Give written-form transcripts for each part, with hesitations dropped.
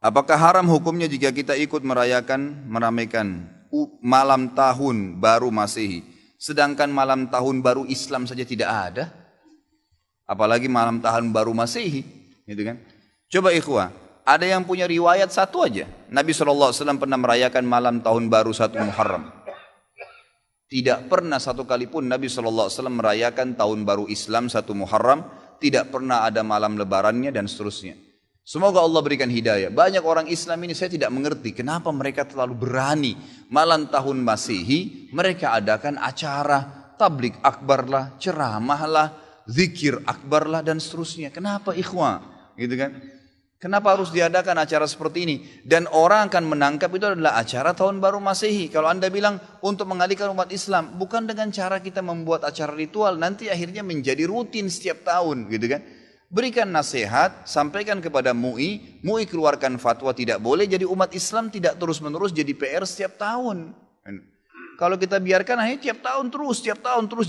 Apakah haram hukumnya jika kita ikut meramaikan malam tahun baru Masehi, sedangkan malam tahun baru Islam saja tidak ada? Apalagi malam tahun baru Masehi, gitu kan? Coba ikhwah, ada yang punya riwayat satu aja. Nabi SAW pernah merayakan malam tahun baru 1 Muharram. Tidak pernah satu kali pun Nabi SAW merayakan tahun baru Islam 1 Muharram. Tidak pernah ada malam lebarannya dan seterusnya. Semoga Allah berikan hidayah. Banyak orang Islam ini saya tidak mengerti kenapa mereka terlalu berani. Malam tahun Masehi mereka adakan acara tablik akbar lah, ceramah lah, zikir akbar lah dan seterusnya. Kenapa ikhwah? Gitu kan? Kenapa harus diadakan acara seperti ini? Dan orang akan menangkap itu adalah acara tahun baru Masehi. Kalau anda bilang untuk mengalihkan umat Islam, bukan dengan cara kita membuat acara ritual, nanti akhirnya menjadi rutin setiap tahun, gitu kan? Berikan nasihat, sampaikan kepada MUI, MUI keluarkan fatwa tidak boleh, jadi umat Islam tidak terus-menerus jadi PR setiap tahun. Kalau kita biarkan akhirnya tiap tahun terus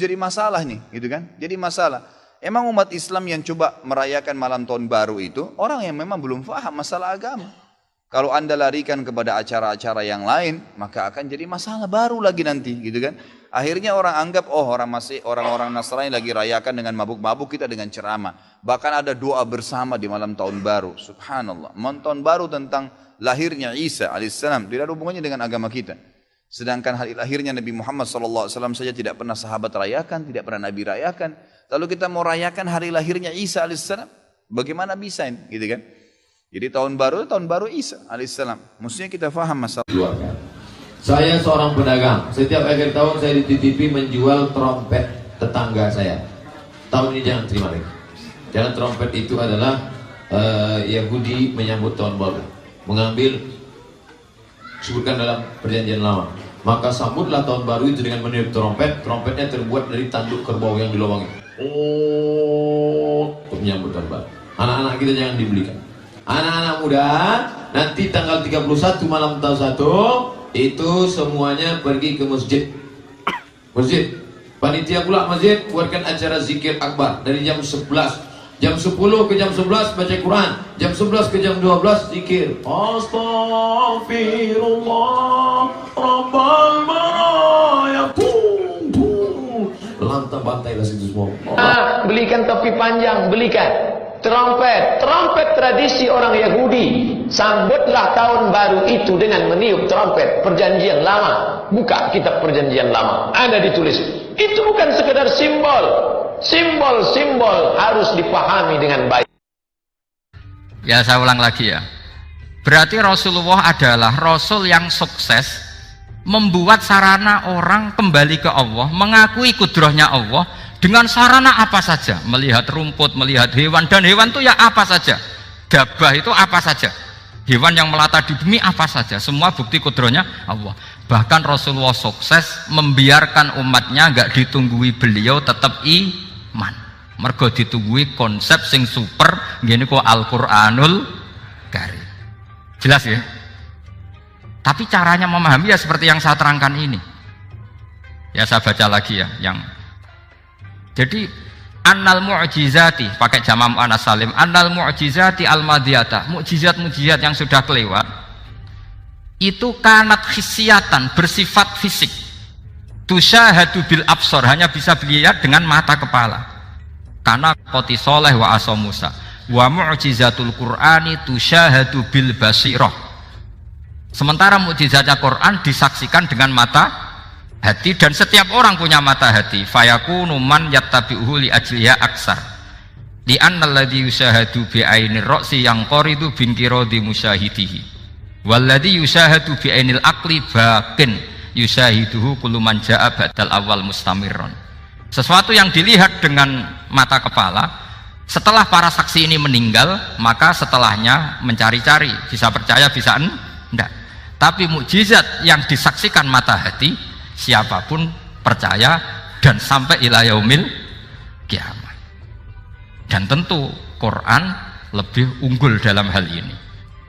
jadi masalah nih, gitu kan? Jadi masalah. Emang umat Islam yang coba merayakan malam tahun baru itu orang yang memang belum faham masalah agama. Kalau anda larikan kepada acara-acara yang lain, maka akan jadi masalah baru lagi nanti, gitu kan? Akhirnya orang anggap, oh orang-orang Nasrani lagi rayakan dengan mabuk-mabuk, kita dengan ceramah. Bahkan ada doa bersama di malam tahun baru. Subhanallah. Malam tahun baru tentang lahirnya Isa alaihissalam tidak ada hubungannya dengan agama kita. Sedangkan hari lahirnya Nabi Muhammad SAW saja tidak pernah sahabat rayakan, tidak pernah Nabi rayakan. Lalu kita mau rayakan hari lahirnya Isa alaihissalam, bagaimana bisa ini, gitu kan? Jadi tahun baru Isa alaihissalam. Mestinya kita faham masalah. Saya seorang pedagang. Setiap akhir tahun saya di TV menjual trompet tetangga saya. Tahun ini jangan terima lagi. Karena trompet itu adalah Yahudi menyambut tahun baru. Mengambil, sebutkan dalam perjanjian lama. Maka sambutlah tahun baru itu dengan meniup trompet. Trompetnya terbuat dari tanduk kerbau yang dilubangi. Untuk menyambut tahun baru. Anak-anak kita jangan dibelikan. Anak-anak muda, nanti tanggal 31 malam tahun 1 itu semuanya pergi ke masjid. Panitia pula masjid buatkan acara zikir akbar dari jam 11. Jam 10 ke jam 11 baca Quran. Jam 11 ke jam 12 zikir. Astaghfirullah Rabbal baraya. Lantai-bantailah situ semua. Belikan topi panjang, belikan. Trompet tradisi orang Yahudi. Sambutlah tahun baru itu dengan meniup trompet. Perjanjian lama. Buka kitab perjanjian lama, ada ditulis. Itu bukan sekedar simbol. Simbol harus dipahami dengan baik. Ya, saya ulang lagi ya. Berarti Rasulullah adalah Rasul yang sukses membuat sarana orang kembali ke Allah, mengakui kudrahnya Allah dengan sarana apa saja, melihat rumput, melihat hewan, dan hewan itu ya apa saja, gabah itu apa saja, hewan yang melata di bumi apa saja, semua bukti kudrahnya Allah. Bahkan Rasulullah sukses membiarkan umatnya nggak ditunggui beliau tetap iman, mergo ditunggui konsep sing super gini kok Al-Quranul Karim. Jelas ya? Tapi caranya memahami ya seperti yang saya terangkan ini. Ya saya baca lagi ya yang jadi annal mu'jizati pakai jama' mu'annas salim, annal mu'jizati al-madiyata, mukjizat-mukjizat yang sudah kelewat itu kanat khisyatan, bersifat fisik, tusyahadu bil absor, hanya bisa dilihat dengan mata kepala, karena qoti soleh wa aso Musa. Wa mu'jizatul Qur'ani tusyahadu bil basirah, sementara mukjizatnya Quran disaksikan dengan mata hati, dan setiap orang punya mata hati. Fayakunu man yattabi'uhu li ajliha aksar li anna alladhi yushahadu bi ainir ra'si yang qoridu bin qiradi musyahidihi walladhi yushahadu bi ainil aqli bakin yushahiduhu kullu man ja'a badal awal mustamirron. Sesuatu yang dilihat dengan mata kepala, setelah para saksi ini meninggal, maka setelahnya mencari-cari, bisa percaya bisa enggak. Tapi mukjizat yang disaksikan mata hati, siapapun percaya dan sampai ila yaumil kiamat. Dan tentu Quran lebih unggul dalam hal ini.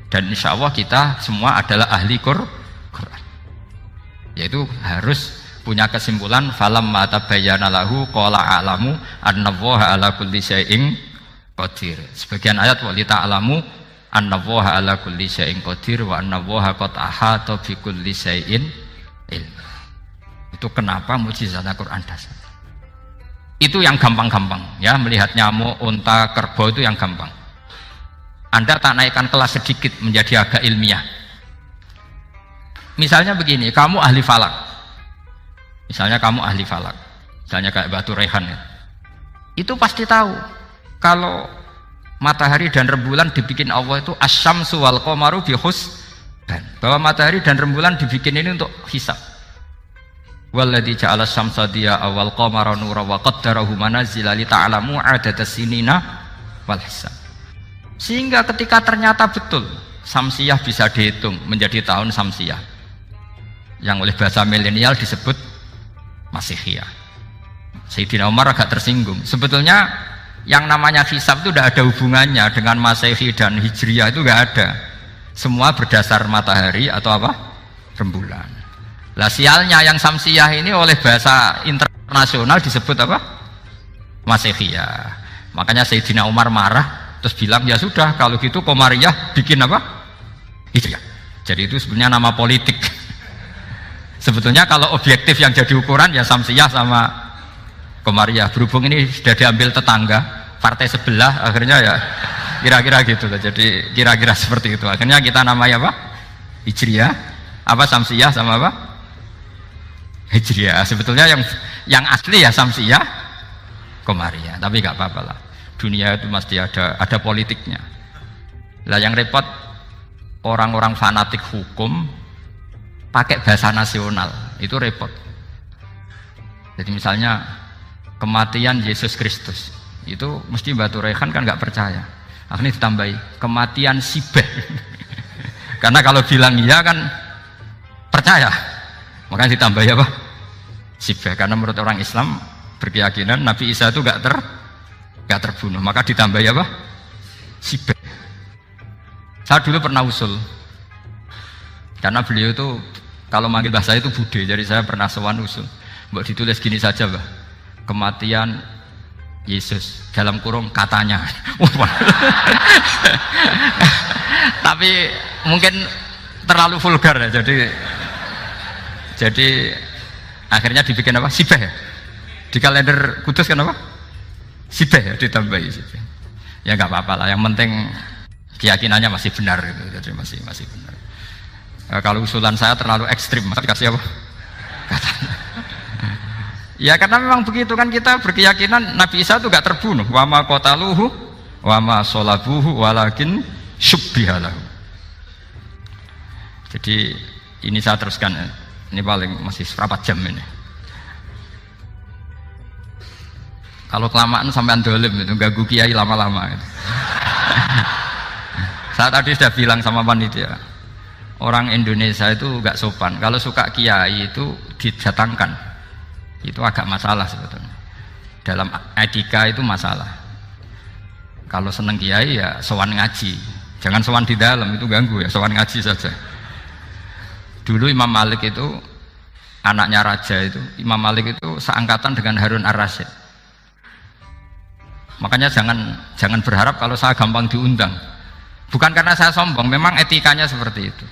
Dan insya Allah kita semua adalah ahli Quran. Yaitu harus punya kesimpulan falam mata tabayyana lahu qala a'lamu annallaha ala kulli syai'in qadir. Sebagian ayat wa li ta'lamu annallaha ala kulli syai'in qadir wa annallaha qad ahata bi kulli syai'in ilm. Itu kenapa mukjizat Al-Qur'an dasar. Itu yang gampang-gampang ya, melihat nyamuk, unta, kerbau itu yang gampang. Anda tak naikkan kelas sedikit menjadi agak ilmiah. Misalnya begini, kamu ahli falak. Misalnya kamu ahli falak. Misalnya kayak Batu Rehan ya. Itu pasti tahu kalau matahari dan rembulan dibikin Allah itu asyamsu wal qamaru bihusban, bahwa matahari dan rembulan dibikin ini untuk hisab. Walladzi ja'ala syamsa diya'a wal qamara nura wa qaddarahu manazila li ta'lamu 'adadas sinina wal hisab. Sehingga ketika ternyata betul samsiyah bisa dihitung menjadi tahun samsiyah, yang oleh bahasa milenial disebut Masihiyah. Sayyidina Umar agak tersinggung. Sebetulnya yang namanya hisab itu tidak ada hubungannya dengan Masehi dan Hijriyah, itu tidak ada. Semua berdasar matahari atau apa? Rembulan. Lah sialnya yang samsiyah ini oleh bahasa internasional disebut apa? Masihiyah. Makanya Sayyidina Umar marah terus bilang, ya sudah kalau gitu Qamariyah bikin apa? Hijriyah. Jadi itu sebenarnya nama politik. Sebetulnya kalau objektif yang jadi ukuran ya samsiyah sama Qamariyah. Berhubung ini sudah diambil tetangga partai sebelah, akhirnya ya kira-kira gitu. Jadi kira-kira seperti itu. Akhirnya kita namanya apa? Hijriyah, apa samsiyah sama apa? Hijriyah. Sebetulnya yang asli ya samsiyah, Qamariyah. Tapi nggak apa-apa lah. Dunia itu mesti ada politiknya. Lah yang repot orang-orang fanatik hukum pakai bahasa nasional, itu repot. Jadi misalnya kematian Yesus Kristus, itu mesti Batu Rehan kan nggak percaya. Akhirnya ditambahi kematian Sibeh. Karena kalau bilang iya kan percaya, makanya ditambahi apa? Sibeh. Karena menurut orang Islam berkeyakinan Nabi Isa itu nggak terbunuh, maka ditambahi apa? Sibeh. Saya dulu pernah usul, karena beliau itu kalau manggil bahasa itu bude, jadi saya pernah sowan usul. Mbok ditulis gini saja, Mbah. Kematian Yesus dalam kurung katanya. Tapi mungkin terlalu vulgar ya, jadi akhirnya dibikin apa? Sibeh ya. Di kalender Kudus kan apa? Sibeh ya, ditambahi Sibeh. Ya nggak apa-apa lah, yang penting keyakinannya masih benar gitu. Jadi masih benar. Kalau usulan saya terlalu ekstrim, maka dikasih apa? Katanya. Ya karena memang begitu kan, kita berkeyakinan Nabi Isa itu gak terbunuh. Wa ma qataluhu wa ma sholabuhu walakin syubbihalahu. Jadi ini saya teruskan, ini paling masih seperempat jam ini. Kalau kelamaan sampai dolim itu ganggu kiai lama-lama gitu. Saya tadi sudah bilang sama panitia, orang Indonesia itu gak sopan. Kalau suka kiai itu didatangkan, itu agak masalah sebetulnya. Dalam etika itu masalah. Kalau seneng kiai ya sowan ngaji, jangan sowan di dalam, itu ganggu ya, sowan ngaji saja. Dulu Imam Malik itu anaknya raja itu, Imam Malik itu seangkatan dengan Harun Ar-Rasyid. Makanya jangan berharap kalau saya gampang diundang. Bukan karena saya sombong, memang etikanya seperti itu.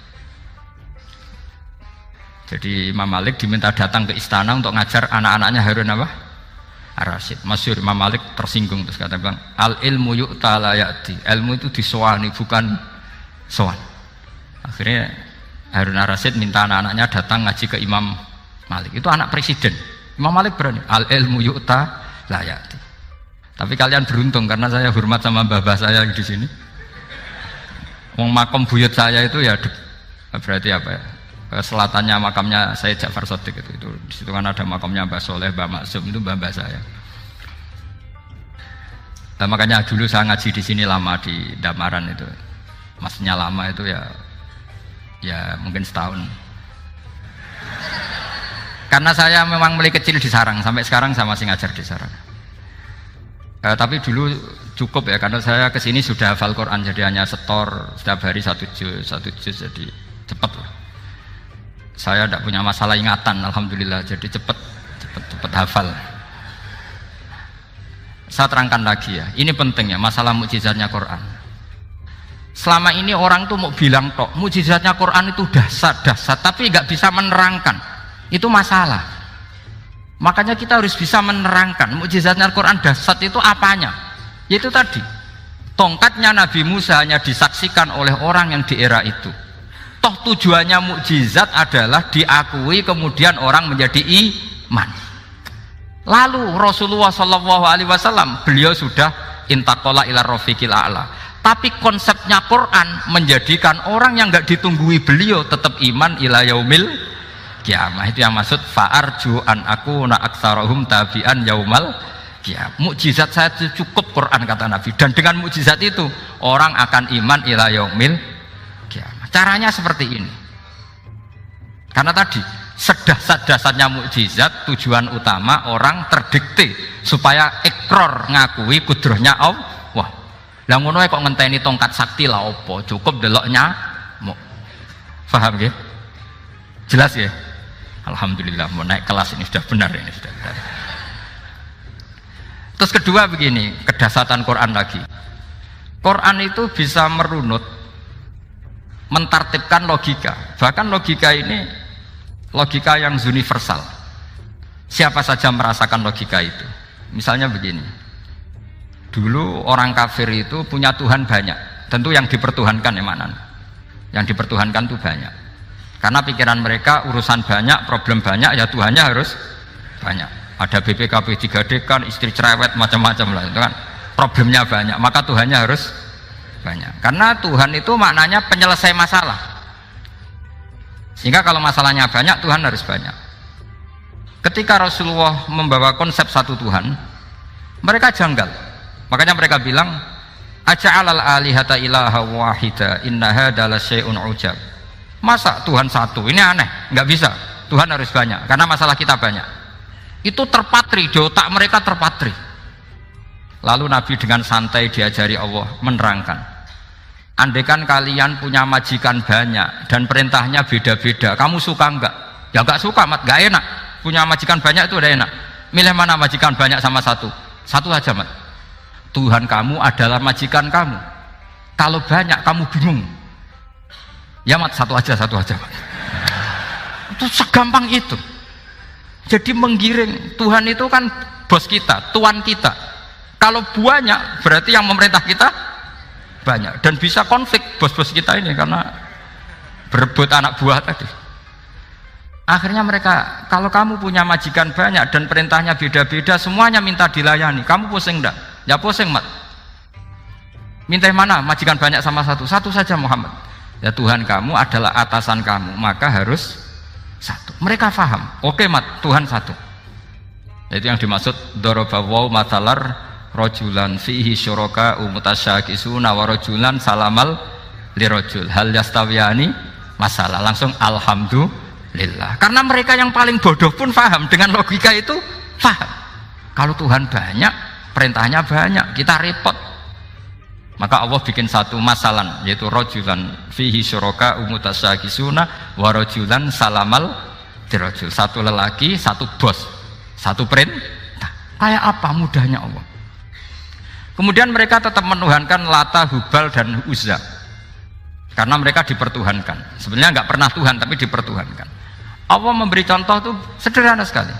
Jadi Imam Malik diminta datang ke istana untuk ngajar anak-anaknya Harun apa? Ar-Rasyid. Masyhur Imam Malik tersinggung terus kata bang, al ilmu yu'ta la ya'ti. Ilmu itu disowani, bukan sowan. Akhirnya Harun Ar-Rasyid minta anak-anaknya datang ngaji ke Imam Malik. Itu anak presiden. Imam Malik berani, al ilmu yu'ta la ya'ti. Tapi kalian beruntung karena saya hormat sama mbah-mbah saya di sini. Wong makom buyut saya itu ya berarti apa ya? Selatannya makamnya Sayyid Ja'far Shadiq itu di situ kan ada makamnya Mbah Soleh, Mbah Maksum, itu mbah saya. Nah, makanya dulu saya ngaji di sini lama di Damaran itu, maksudnya lama itu ya mungkin setahun. Karena saya memang mulai kecil di Sarang, sampai sekarang saya masih ngajar di Sarang. Tapi dulu cukup ya, karena saya kesini sudah hafal Quran, jadi hanya setor setiap hari satu juz, jadi cepat lah. Saya tidak punya masalah ingatan, alhamdulillah, jadi cepat hafal. Saya terangkan lagi ya, ini penting ya, masalah mukjizatnya Quran. Selama ini orang tuh mau bilang tok, mukjizatnya Quran itu dahsyat, tapi nggak bisa menerangkan. Itu masalah. Makanya kita harus bisa menerangkan mukjizatnya Quran dahsyat itu apanya. Yaitu tadi, tongkatnya Nabi Musa hanya disaksikan oleh orang yang di era itu. Toh tujuannya mukjizat adalah diakui kemudian orang menjadi iman. Lalu Rasulullah SAW beliau sudah intaqala ila rafiqil a'la. Tapi konsepnya Quran menjadikan orang yang nggak ditunggui beliau tetap iman ila yaumil kiamah. Itu yang maksud fa'arju an akuna aktsarahum tabi'an yaumal kiamah. Mukjizat saya itu cukup Quran kata Nabi, dan dengan mukjizat itu orang akan iman ila yaumil kiamah. Caranya seperti ini. Karena tadi sedahsyat-dahsyatnya mukjizat tujuan utama orang terdikte supaya ikrar ngakui kudrohnya Allah. Lah ngono kok ngenteni tongkat sakti lah opo, cukup deloknya mau. Paham nggih? Jelas ya? Alhamdulillah mau naik kelas ini sudah benar ini sudah benar. Terus kedua begini, kedahsyatan Quran lagi. Quran itu bisa merunut, mentartibkan logika. Bahkan logika ini logika yang universal. Siapa saja merasakan logika itu. Misalnya begini. Dulu orang kafir itu punya Tuhan banyak. Tentu yang dipertuhankan ya mana? Yang dipertuhankan itu banyak. Karena pikiran mereka urusan banyak, problem banyak, ya Tuhannya harus banyak. Ada BPKB 3D kan, istri cerewet macam-macam lah itu kan. Problemnya banyak, maka Tuhannya harus banyak. Karena Tuhan itu maknanya penyelesai masalah. Sehingga kalau masalahnya banyak, Tuhan harus banyak. Ketika Rasulullah membawa konsep satu Tuhan, mereka janggal. Makanya mereka bilang, aja'alal alihata ilaha wahida inna hadza lasyai'un ujab. Masa Tuhan satu? Ini aneh, nggak bisa. Tuhan harus banyak karena masalah kita banyak. Itu terpatri di otak mereka, terpatri. Lalu Nabi dengan santai diajari Allah menerangkan, andaikan kalian punya majikan banyak dan perintahnya beda-beda, kamu suka enggak? Ya enggak suka, mat, enggak enak. Punya majikan banyak itu udah enak. Milih mana majikan banyak sama satu? Satu aja, mat. Tuhan kamu adalah majikan kamu. Kalau banyak kamu bingung. Ya mat, satu aja mat. Itu segampang itu. Jadi menggiring, Tuhan itu kan bos kita, tuan kita. Kalau banyak berarti yang memerintah kita banyak, dan bisa konflik bos-bos kita ini karena berebut anak buah tadi. Akhirnya mereka, kalau kamu punya majikan banyak dan perintahnya beda-beda, semuanya minta dilayani, kamu pusing enggak? Ya pusing, mat. Minta mana? Majikan banyak sama satu? Satu saja Muhammad. Ya Tuhan kamu adalah atasan kamu, maka harus satu. Mereka paham. Oke, mat, Tuhan satu. Itu yang dimaksud dorobawaw matalar rojulan fihi syuraka umutasyakisuna wa rojulan salamal lirojul hal yastawiyani masalah. Langsung alhamdulillah. Karena mereka yang paling bodoh pun paham dengan logika itu, paham. Kalau Tuhan banyak, perintahnya banyak, kita repot. Maka Allah bikin satu masalan, yaitu rojulan fihi syuraka umutasyakisuna wa rojulan salamal dirojul. Satu lelaki, satu bos, satu perintah. Kayak apa mudahnya Allah. Kemudian mereka tetap menuhankan Lata, Hubal, dan Uzza karena mereka dipertuhankan. Sebenarnya nggak pernah Tuhan, tapi dipertuhankan. Allah memberi contoh itu sederhana sekali.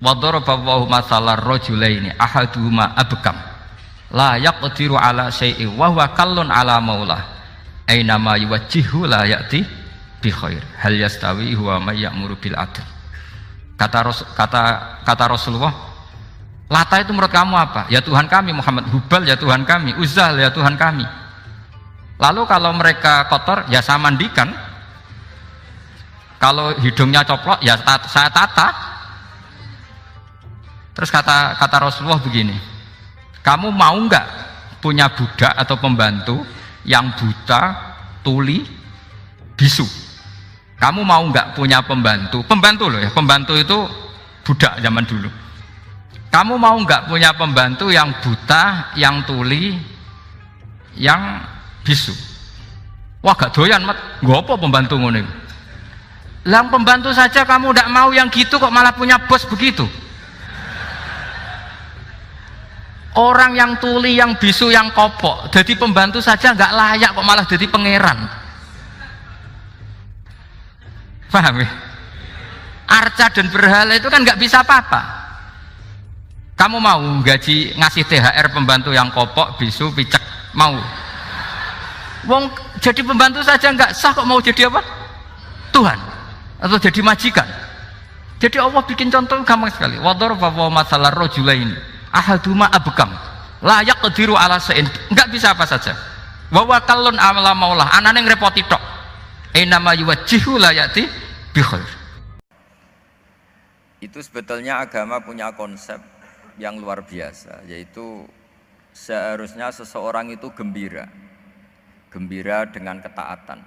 Wa daraballahu mathalar rajulaini ahaduhuma abkam la yaqdiru ala syai'in wa huwa kallun ala maulah aina ma yuwajjihu la ya'ti bi khair hal yastawi huwa may ya'muru bil adl. Kata Rasulullah, Lata itu menurut kamu apa? Ya Tuhan kami. Muhammad, Hubal ya Tuhan kami, Uzzah ya Tuhan kami. Lalu kalau mereka kotor ya saya mandikan, kalau hidungnya coplok ya saya tata. Terus kata Rasulullah begini, kamu mau nggak punya budak atau pembantu yang buta, tuli, bisu? Kamu mau nggak punya pembantu loh ya, pembantu itu budak zaman dulu. Kamu mau nggak punya pembantu yang buta, yang tuli, yang bisu? Wah gak doyan, mat. Gak apa pembantu ngono. Lah pembantu saja kamu nggak mau yang gitu, kok malah punya bos begitu? Orang yang tuli, yang bisu, yang kopok, jadi pembantu saja nggak layak kok malah jadi pangeran. Paham ya? Arca dan berhala itu kan nggak bisa apa-apa. Kamu mau gaji ngasih THR pembantu yang kopok, bisu, picek, mau? Wong jadi pembantu saja nggak sah kok mau jadi apa? Tuhan atau jadi majikan. Jadi Allah bikin contoh gampang sekali. Wadaraba masalah rajulaini ahaduma abkam la yaqdiru ala shay'in, enggak bisa apa saja. Wa wakallun amala maulah, anane ngrepoti tok. Inama yuwajjihu la yati bi khair. Itu sebetulnya agama punya konsep yang luar biasa, yaitu seharusnya seseorang itu gembira dengan ketaatan.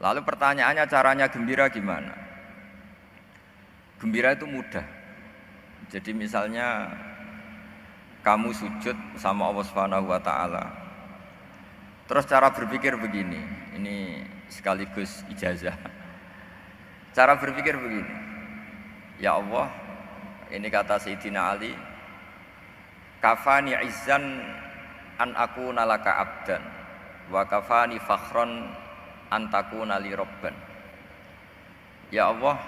Lalu pertanyaannya caranya gembira gimana? Gembira itu mudah. Jadi misalnya kamu sujud sama Allah Subhanahu wa taala. Terus cara berpikir begini, ini sekaligus ijazah. Cara berpikir begini. Ya Allah, ini kata Sayyidina Ali, kafani izzan an akuna laka abdan wa kafani fakhron an takuna li robban. Ya Allah,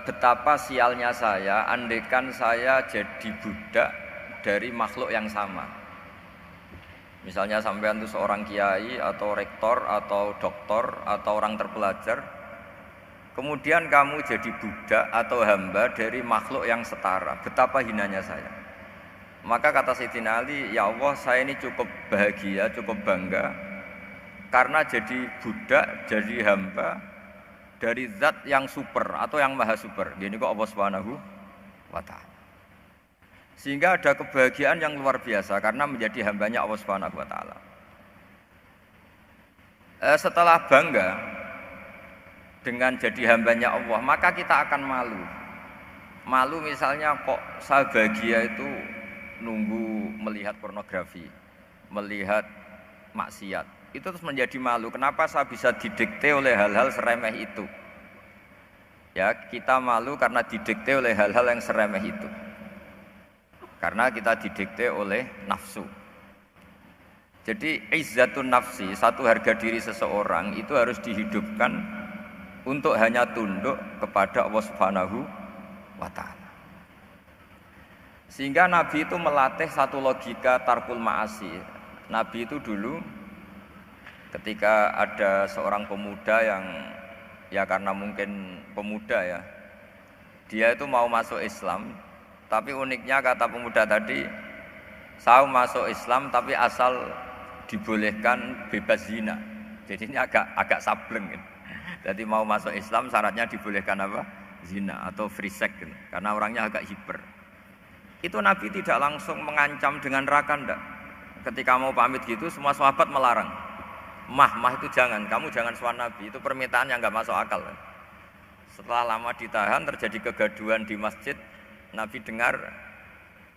betapa sialnya saya andaikan saya jadi budak dari makhluk yang sama. Misalnya sampean itu seorang kiai atau rektor atau doktor atau orang terpelajar, kemudian kamu jadi budak atau hamba dari makhluk yang setara, betapa hinanya saya. Maka kata Sayyidina Ali, ya Allah, saya ini cukup bahagia, cukup bangga karena jadi budak, jadi hamba dari zat yang super atau yang maha super. Gini kok Allah Subhanahu wa ta'ala. Sehingga ada kebahagiaan yang luar biasa karena menjadi hambanya Allah Subhanahu wa ta'ala. Setelah bangga dengan jadi hambanya Allah, maka kita akan malu. Malu misalnya kok saya bahagia itu nunggu melihat pornografi, melihat maksiat. Itu terus menjadi malu. Kenapa saya bisa didikte oleh hal-hal seremeh itu? Ya, kita malu karena didikte oleh hal-hal yang seremeh itu. Karena kita didikte oleh nafsu. Jadi izzatun nafsi, satu harga diri seseorang itu harus dihidupkan untuk hanya tunduk kepada Allah Subhanahu wa ta'ala. Sehingga Nabi itu melatih satu logika tarkul ma'asi. Nabi itu dulu ketika ada seorang pemuda yang ya karena mungkin pemuda ya, dia itu mau masuk Islam, tapi uniknya kata pemuda tadi, saya masuk Islam tapi asal dibolehkan bebas zina. Jadi ini agak sableng gitu. Jadi mau masuk Islam syaratnya dibolehkan apa? Zina atau free sex gitu. Karena orangnya agak hiper. Itu Nabi tidak langsung mengancam dengan neraka enggak. Ketika mau pamit gitu semua sahabat melarang. Mah itu jangan, kamu jangan suan Nabi, itu permintaan yang nggak masuk akal. Setelah lama ditahan terjadi kegaduhan di masjid, Nabi dengar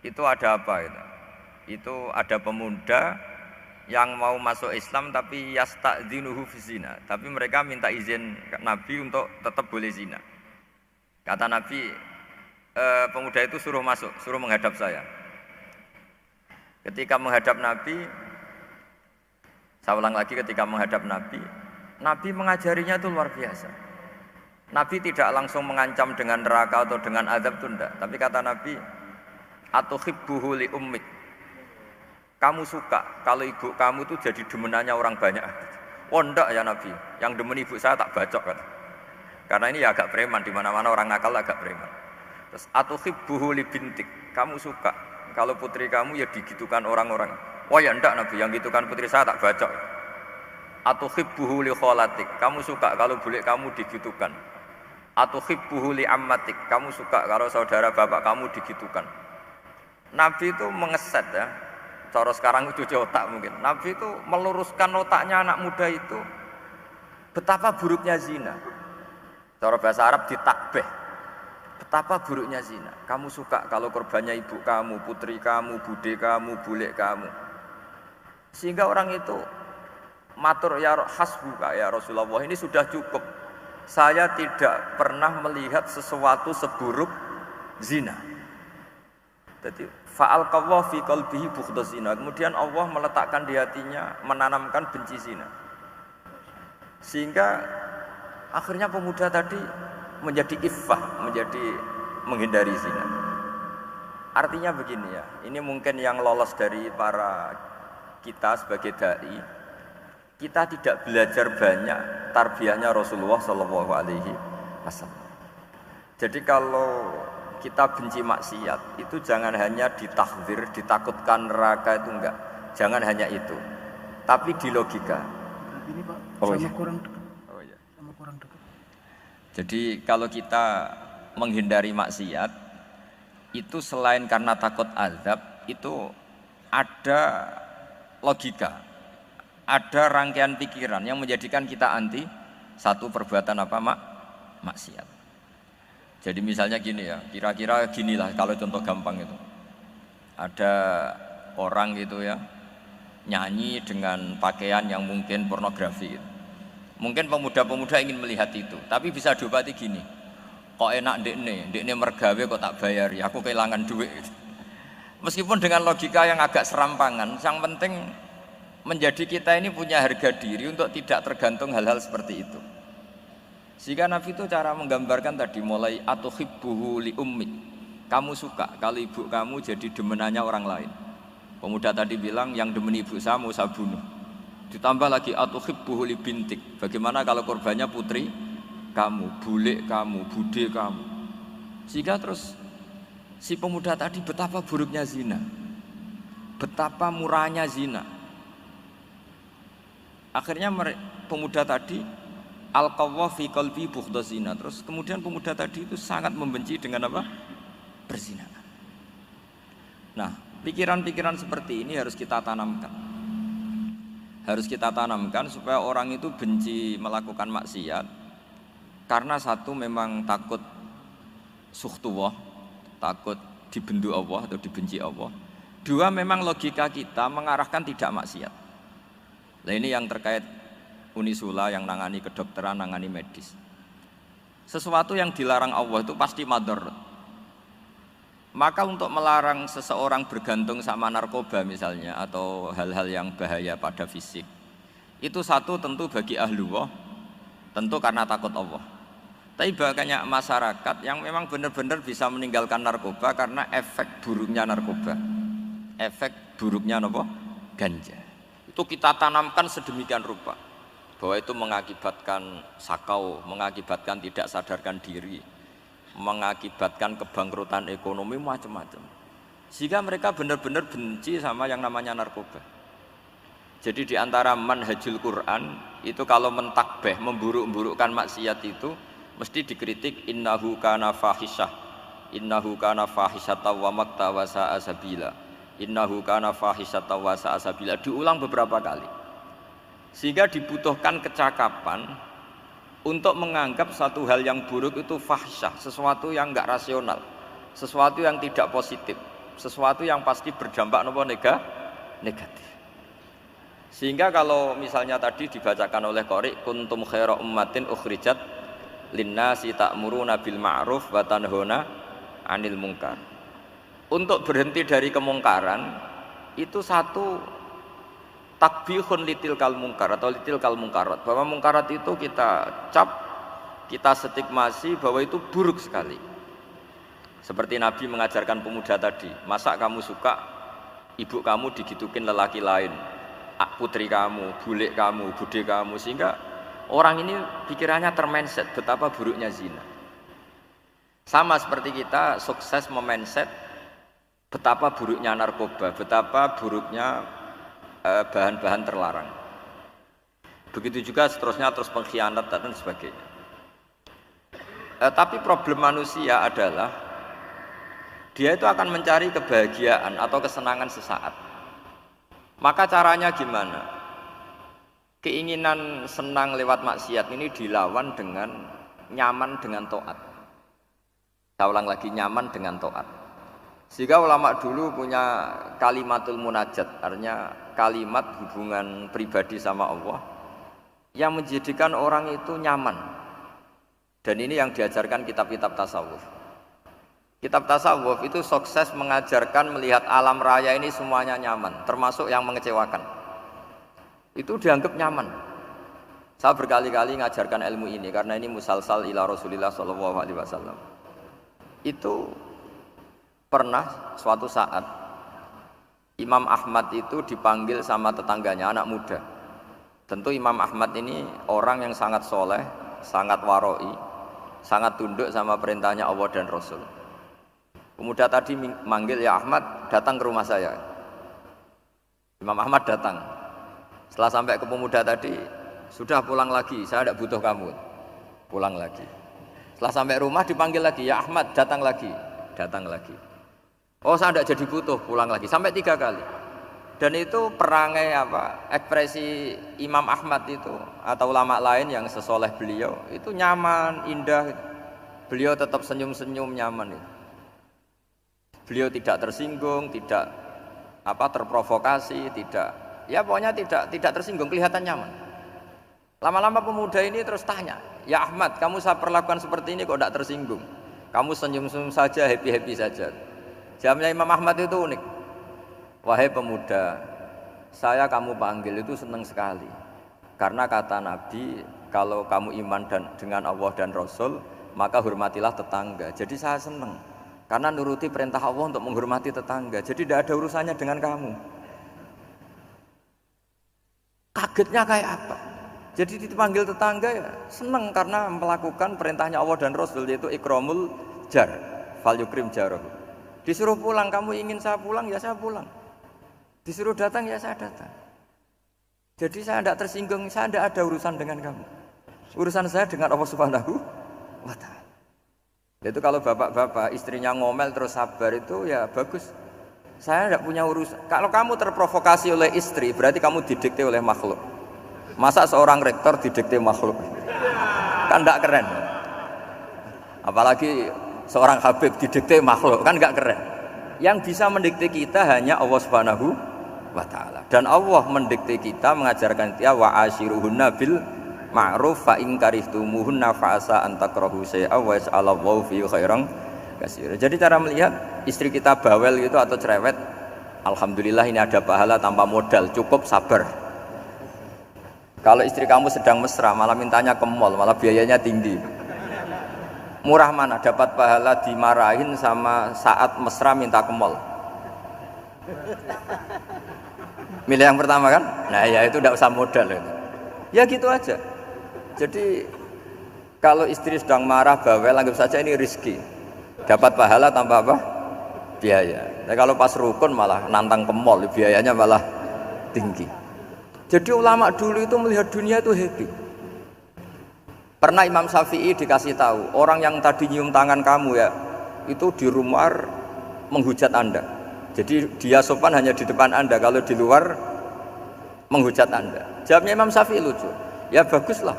itu ada apa itu? Itu ada pemuda yang mau masuk Islam tapi yasta'dzinuhu fi zina, tapi mereka minta izin Nabi untuk tetap boleh zina. Kata Nabi, pemuda itu suruh masuk, suruh menghadap saya. Ketika menghadap Nabi, saya ulang lagi, ketika menghadap Nabi, Nabi mengajarinya itu luar biasa. Nabi tidak langsung mengancam dengan neraka atau dengan azab itu enggak. Tapi kata Nabi, atuhibbuhu li ummik. Kamu suka kalau ibu kamu itu jadi demenannya orang banyak. Oh enggak ya Nabi, yang demen ibu saya tak bacok kan. Karena ini ya agak preman, di mana-mana orang nakal agak preman. Terus atuhibbuhu li bintik. Kamu suka kalau putri kamu ya digitukan orang-orang. Oh ya enggak Nabi, yang gitu kan putri saya tak bacok. Atuhibbuhu li kholatik, kamu suka kalau bule kamu digitukan. Atuhibbuhu li ammatik, kamu suka kalau saudara bapak kamu digitukan. Nabi itu mengeset ya, cara sekarang itu cuci otak mungkin. Nabi itu meluruskan otaknya anak muda itu betapa buruknya zina. Cara bahasa Arab ditakbih. Betapa buruknya zina. Kamu suka kalau korbannya ibu kamu, putri kamu, bude kamu, bule kamu. Sehingga orang itu matur, ya hasbuka ya Rasulullah, ini sudah cukup. Saya tidak pernah melihat sesuatu seburuk zina. Jadi fa'al qawwa fi qalbihi bughdaz zina. Kemudian Allah meletakkan di hatinya, menanamkan benci zina. Sehingga akhirnya pemuda tadi menjadi iffah, menjadi menghindari zina. Artinya begini ya, ini mungkin yang lolos dari para kita sebagai dai, kita tidak belajar banyak tarbiyahnya Rasulullah Shallallahu Alaihi Wasallam. Jadi kalau kita benci maksiat itu jangan hanya ditahdzir, ditakutkan neraka, itu enggak. Jangan hanya itu, tapi di logika. Ini Pak, Oh, sama iya. kurang dekat. Oh, iya. Sama kurang dekat. Jadi kalau kita menghindari maksiat itu selain karena takut azab, itu ada logika, ada rangkaian pikiran yang menjadikan kita anti satu perbuatan apa maksiat. Jadi misalnya gini ya, kira-kira ginilah kalau contoh gampang itu. Ada orang gitu ya, nyanyi dengan pakaian yang mungkin pornografi gitu. Mungkin pemuda-pemuda ingin melihat itu, tapi bisa diobati gini. Kok enak dekne mergawe kok tak bayari, aku kehilangan duit. Meskipun dengan logika yang agak serampangan, yang penting menjadi kita ini punya harga diri untuk tidak tergantung hal-hal seperti itu. Sehingga Nabi itu cara menggambarkan tadi mulai atuhibbuhu li ummik. Kamu suka kalau ibu kamu jadi demenannya orang lain. Pemuda tadi bilang yang demen ibu saya mau saya bunuh. Ditambah lagi atuhibbuhu li bintik. Bagaimana kalau korbannya putri kamu, bule kamu, bude kamu. Sehingga terus si pemuda tadi betapa buruknya zina, betapa murahnya zina. Akhirnya pemuda tadi al-qawwa fi qalbi bughdaz zina. Terus kemudian pemuda tadi itu sangat membenci dengan apa? Perzinahan. Nah, pikiran-pikiran seperti ini harus kita tanamkan. Harus kita tanamkan supaya orang itu benci melakukan maksiat. Karena satu memang takut suhtullah, takut dibendu Allah atau dibenci Allah. Dua memang logika kita mengarahkan tidak maksiat. Nah ini yang terkait Unisula yang nangani kedokteran, nangani medis. Sesuatu yang dilarang Allah itu pasti madharat. Maka untuk melarang seseorang bergantung sama narkoba misalnya atau hal-hal yang bahaya pada fisik, itu satu tentu bagi ahlullah, tentu karena takut Allah. Tapi banyak masyarakat yang memang benar-benar bisa meninggalkan narkoba karena efek buruknya narkoba, efek buruknya apa? Ganja. Itu kita tanamkan sedemikian rupa bahwa itu mengakibatkan sakau, mengakibatkan tidak sadarkan diri, mengakibatkan kebangkrutan ekonomi macam-macam. Sehingga mereka benar-benar benci sama yang namanya narkoba. Jadi di antara manhajul Quran itu kalau mentakbih, memburuk-burukkan maksiat itu mesti dikritik innahu kana fahisyah, innahu kana fahisyata wa makta wa sa'a sabila, innahu kana fahisyata wa sa'a sabila, diulang beberapa kali. Sehingga dibutuhkan kecakapan untuk menganggap satu hal yang buruk itu fahsyah, sesuatu yang enggak rasional, sesuatu yang tidak positif, sesuatu yang pasti berdampak negatif. Sehingga kalau misalnya tadi dibacakan oleh qari kuntum khaira ummatin ukhrijat linnasi ta'muruna bil ma'ruf wa tanhauna 'anil munkar. Untuk berhenti dari kemungkaran itu satu takbihun litilkal mungkar atau litilkal mungkarat, bahwa mungkarat itu kita cap, kita stigmasi bahwa itu buruk sekali. Seperti Nabi mengajarkan pemuda tadi, masa kamu suka ibu kamu digitukin lelaki lain, putri kamu, bule kamu, bude kamu, sehingga orang ini pikirannya termindset betapa buruknya zina. Sama seperti kita sukses memindset betapa buruknya narkoba, betapa buruknya bahan-bahan terlarang. Begitu juga seterusnya, terus pengkhianat dan sebagainya. Tapi problem manusia adalah dia itu akan mencari kebahagiaan atau kesenangan sesaat. Maka caranya gimana? Keinginan senang lewat maksiat ini dilawan dengan nyaman dengan taat. Saya ulang lagi, nyaman dengan taat. Sehingga ulama dulu punya kalimatul munajat, artinya kalimat hubungan pribadi sama Allah yang menjadikan orang itu nyaman. Dan ini yang diajarkan kitab-kitab tasawuf. Kitab tasawuf itu sukses mengajarkan melihat alam raya ini semuanya nyaman, termasuk yang mengecewakan. Itu dianggap nyaman. Saya berkali-kali mengajarkan ilmu ini karena ini musalsal ila Rasulillah sallallahu alaihi wasallam. Itu pernah suatu saat Imam Ahmad itu dipanggil sama tetangganya, anak muda. Tentu Imam Ahmad ini orang yang sangat soleh, sangat waroi, sangat tunduk sama perintahnya Allah dan Rasul. Pemuda tadi manggil, ya Ahmad, datang ke rumah saya. Imam Ahmad datang. Setelah sampai ke pemuda tadi, sudah pulang lagi, saya tidak butuh kamu. Pulang lagi. Setelah sampai rumah dipanggil lagi, ya Ahmad, datang lagi. Datang lagi. Oh, saya tidak jadi butuh, pulang lagi. Sampai 3 kali. Dan itu perangai ekspresi Imam Ahmad itu atau ulama lain yang sesoleh beliau itu nyaman, indah. Beliau tetap senyum-senyum, nyaman itu. Beliau tidak tersinggung, tidak terprovokasi, pokoknya tidak tersinggung, kelihatan nyaman. Lama-lama pemuda ini terus tanya, ya Ahmad, kamu saya perlakukan seperti ini kok tidak tersinggung? Kamu senyum-senyum saja, happy-happy saja. Jawabnya Imam Ahmad itu unik. Wahai pemuda, saya kamu panggil itu senang sekali. Karena kata Nabi, kalau kamu iman dengan Allah dan Rasul, maka hormatilah tetangga. Jadi saya senang. Karena nuruti perintah Allah untuk menghormati tetangga. Jadi tidak ada urusannya dengan kamu. Kagetnya kayak apa? Jadi dipanggil tetangga ya senang karena melakukan perintahnya Allah dan Rasul, yaitu ikramul jar, fal yukrim jarahu. Disuruh pulang, kamu ingin saya pulang, ya saya pulang. Disuruh datang, ya saya datang. Jadi saya tidak tersinggung, saya tidak ada urusan dengan kamu. Urusan saya dengan Allah Subhanahu wa ta'ala. Itu kalau bapak-bapak istrinya ngomel terus sabar itu ya bagus. Saya tidak punya urusan. Kalau kamu terprovokasi oleh istri, berarti kamu didikte oleh makhluk. Masa seorang rektor didikte makhluk? Kan tidak keren. Apalagi seorang habib didikte makhluk, kan tidak keren. Yang bisa mendikte kita hanya Allah Subhanahu wa ta'ala. Dan Allah mendikte kita, mengajarkan kita wa ashiruhunna bil ma'ruf fa in karihtumuhunna fa asa an takrahu syai'a wa yas'alallahu fi khairan katsira. Jadi cara melihat istri kita bawel gitu atau cerewet, alhamdulillah ini ada pahala tanpa modal, cukup sabar. Kalau istri kamu sedang mesra malah mintanya ke mall, malah biayanya tinggi. Murah mana dapat pahala dimarahin sama saat mesra minta ke mall? Milih yang pertama kan? Nah ya itu tidak usah modal itu. Ya gitu aja. Jadi kalau istri sedang marah bawel, anggap saja ini rezeki. Dapat pahala tanpa apa? Biaya. Nah, kalau pas rukun malah nantang ke mall, biayanya malah tinggi. Jadi ulama dulu itu melihat dunia itu happy. Pernah Imam Syafi'i dikasih tahu, orang yang tadi nyium tangan kamu ya, itu di rumah menghujat Anda. Jadi dia sopan hanya di depan Anda, kalau di luar menghujat Anda. Jawabnya Imam Syafi'i lucu. Ya baguslah.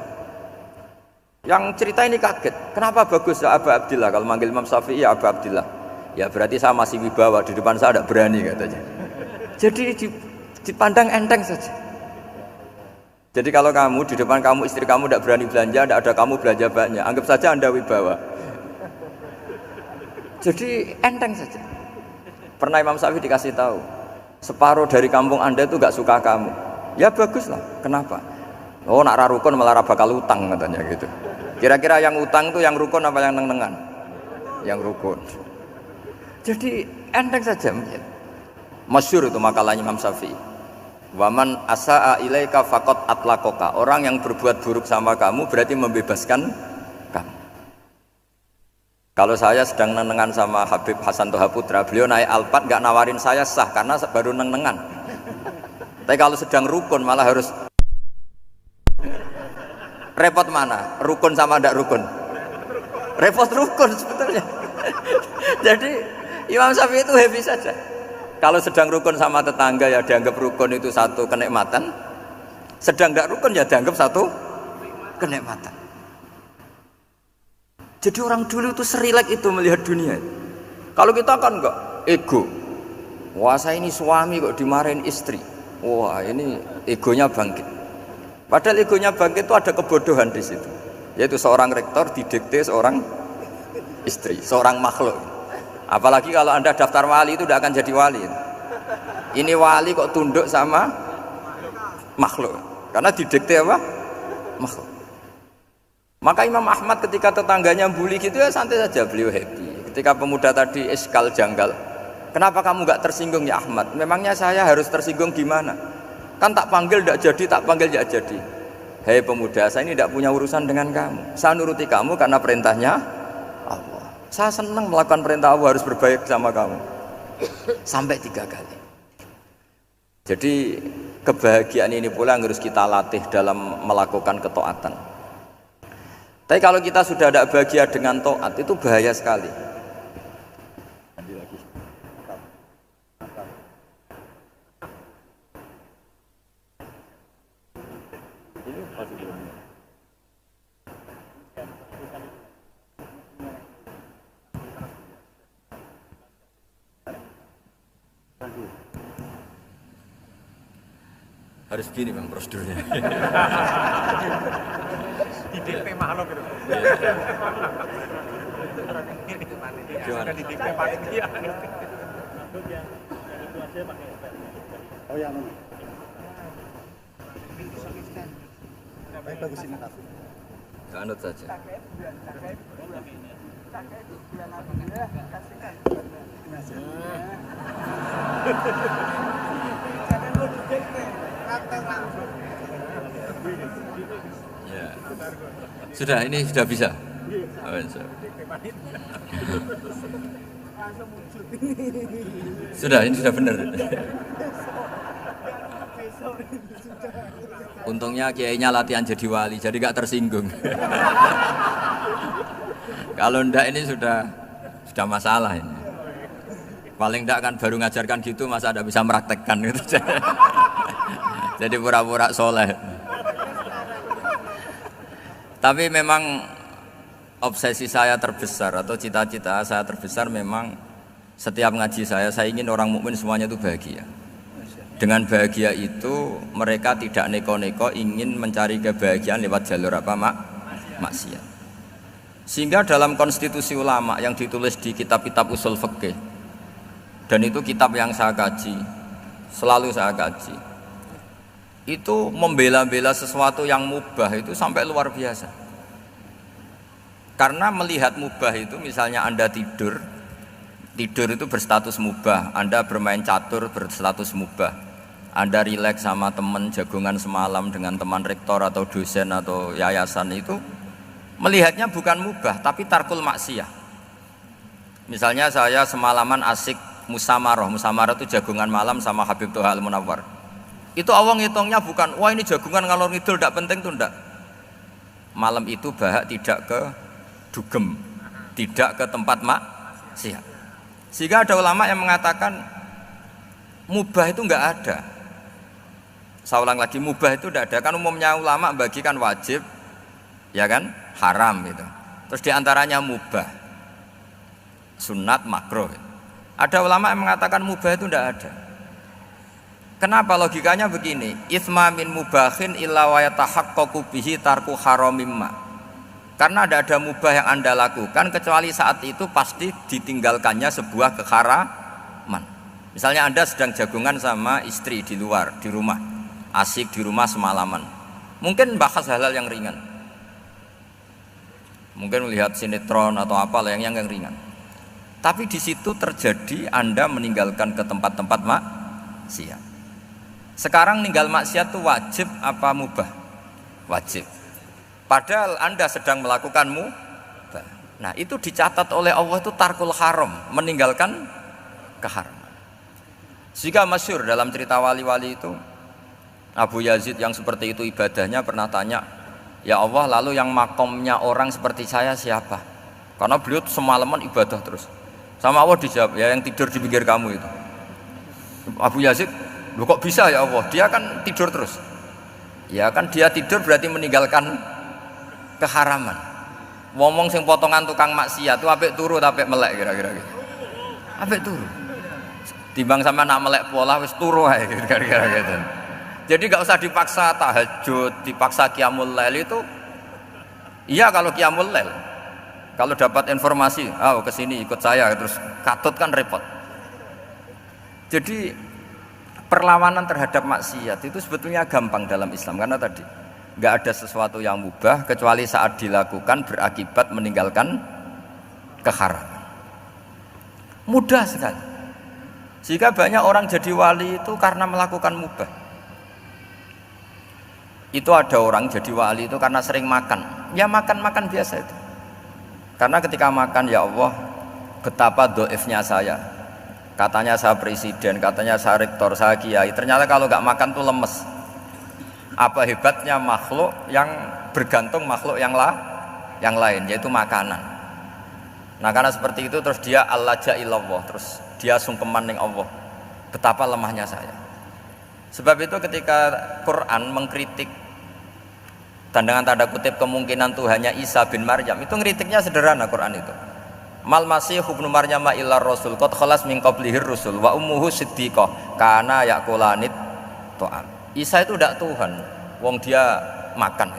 Yang cerita ini kaget. Kenapa bagus ya Aba Abdillah? Kalau manggil Imam Syafi'i ya Aba Abdillah. Ya berarti saya masih wibawa, di depan saya tidak berani katanya. Jadi dipandang enteng saja. Jadi kalau kamu di depan kamu istri kamu tidak berani belanja, tidak ada kamu belanja banyak, anggap saja Anda wibawa. Jadi enteng saja. Pernah Imam Syafi'i dikasih tahu, separuh dari kampung Anda itu gak suka kamu. Ya baguslah. Kenapa? Oh nak rarukun malah bakal utang katanya gitu. Kira-kira yang utang itu yang rukun apa yang neng-nengan? Yang rukun. Jadi enteng saja. Masyhur itu makalahnya Imam Syafi'i. Waman asa'a ilaika faqad atlaqaka. Orang yang berbuat buruk sama kamu berarti membebaskan kamu. Kalau saya sedang nenengan sama Habib Hasan Toha Putra, beliau naik Alphard nggak nawarin saya sah karena baru nenengan. Tapi kalau sedang rukun malah harus repot mana? Rukun sama tidak rukun? Repot rukun sebetulnya. Jadi Imam Syafi'i itu happy saja. Kalau sedang rukun sama tetangga ya dianggap rukun itu satu kenikmatan. Sedang tidak rukun ya dianggap satu kenikmatan. Jadi orang dulu itu serilek itu melihat dunia. Kalau kita kan enggak, ego. Wah saya ini suami kok dimarahin istri. Wah ini egonya bangkit. Padahal egonya bangkit itu ada kebodohan di situ. Yaitu seorang rektor didikte seorang istri, seorang makhluk. Apalagi kalau Anda daftar wali itu tidak akan jadi wali. Ini wali kok tunduk sama makhluk. Karena didikte apa? Makhluk. Maka Imam Ahmad ketika tetangganya bully gitu ya santai saja, beliau happy. Ketika pemuda tadi iskal janggal, kenapa kamu gak tersinggung ya Ahmad? Memangnya saya harus tersinggung gimana? Kan tak panggil tidak jadi, tak panggil tidak jadi. Hei pemuda, saya ini tidak punya urusan dengan kamu. Saya nuruti kamu karena perintahnya Allah. Saya senang melakukan perintah Allah, harus berbaik sama kamu. Sampai 3 kali. Jadi kebahagiaan ini pula yang harus kita latih dalam melakukan ketaatan. Tapi kalau kita sudah tidak bahagia dengan taat, itu bahaya sekali. Harus gini bang prosedurnya. Didikte makhluk gitu. Gimana? Didikte panitia. Oh ya, baik bagus ini tapi. Anut saja. Ya. Sudah, ini sudah bisa. Oh, sudah, ini sudah benar. Untungnya kiainya latihan jadi wali, jadi gak tersinggung. Kalau ndak ini sudah masalah ini. Paling ndak kan baru ngajarkan gitu, masa ada bisa meraktekkan gitu. Jadi pura-pura soleh. Tapi memang obsesi saya terbesar atau cita-cita saya terbesar memang setiap ngaji saya ingin orang mukmin semuanya itu bahagia. Dengan bahagia itu mereka tidak neko-neko ingin mencari kebahagiaan lewat jalur apa maksiat. Sehingga dalam konstitusi ulama yang ditulis di kitab-kitab usul fikih, dan itu kitab yang saya kaji, selalu saya kaji, itu membela-bela sesuatu yang mubah itu sampai luar biasa. Karena melihat mubah itu, misalnya Anda tidur itu berstatus mubah, Anda bermain catur berstatus mubah, Anda rileks sama teman jagongan semalam dengan teman rektor atau dosen atau yayasan, itu melihatnya bukan mubah tapi tarkul maksiyah. Misalnya saya semalaman asik musamarah itu jagongan malam sama Habib Toha Al-Munawwar. Itu Allah ngitungnya bukan, wah ini jagungan ngalor ngidul tidak penting tuh, enggak. Malam itu bahak tidak ke dugem, tidak ke tempat maksiat. Sehingga ada ulama yang mengatakan mubah itu enggak ada. Saya ulang lagi, mubah itu tidak ada. Kan umumnya ulama bagikan wajib, ya kan, haram gitu. Terus diantaranya mubah, sunat, makruh. Ada ulama yang mengatakan mubah itu tidak ada. Kenapa? Logikanya begini, itsma min mubahin illa wa yatahaqqaqu bihi tarku haramimma. Karena tidak ada mubah yang Anda lakukan kecuali saat itu pasti ditinggalkannya sebuah keharaman. Misalnya Anda sedang jagungan sama istri di luar, di rumah, asik di rumah semalaman. Mungkin bahas hal-hal yang ringan. Mungkin melihat sinetron atau apalah yang ringan. Tapi di situ terjadi Anda meninggalkan ke tempat-tempat maksiat. Sekarang ninggal maksiat itu wajib apa mubah? Wajib. Padahal Anda sedang melakukan mubah. Nah, itu dicatat oleh Allah itu tarkul haram, meninggalkan keharaman. Jika masyhur dalam cerita wali-wali itu, Abu Yazid yang seperti itu ibadahnya pernah tanya, ya Allah, lalu yang makomnya orang seperti saya siapa? Karena beliau semalaman ibadah terus. Sama Allah dijawab, ya yang tidur di pinggir kamu itu. Abu Yazid, loh kok bisa ya Allah? Dia kan tidur terus. Ya kan dia tidur berarti meninggalkan keharaman. Ngomong sing potongan tukang maksiat itu apik turu tapi melek kira-kira gitu. Apik turu. Timbang sama nak melek pola wis turu ae kira-kira gitu. Jadi enggak usah dipaksa tahajud, dipaksa qiyamul lail itu. Iya kalau qiyamul lail. Kalau dapat informasi, ke sini ikut saya, terus katut kan repot. Jadi perlawanan terhadap maksiat itu sebetulnya gampang dalam Islam, karena tadi nggak ada sesuatu yang mubah kecuali saat dilakukan berakibat meninggalkan keharaman. Mudah sekali. Jika banyak orang jadi wali itu karena melakukan mubah. Itu ada orang jadi wali itu karena sering makan. Ya makan biasa itu. Karena ketika makan, ya Allah, betapa doifnya saya. Katanya saya presiden, katanya saya rektor, saya kiai. Ternyata kalau nggak makan tuh lemes. Apa hebatnya makhluk yang bergantung makhluk yang lain, yaitu makanan. Nah karena seperti itu terus dia al-laja ilallah, terus dia sungkeman ning Allah. Betapa lemahnya saya. Sebab itu ketika Quran mengkritik dan dengan tanda kutip kemungkinan Tuhannya Isa bin Maryam, itu ngeritiknya sederhana Quran itu. Mal masih ibnu Maryam illa rasul qad khalas min qablihir rusul wa ummuhu siddiqah kana yaqulanit ta'am. Isa itu tidak Tuhan, wong dia makan.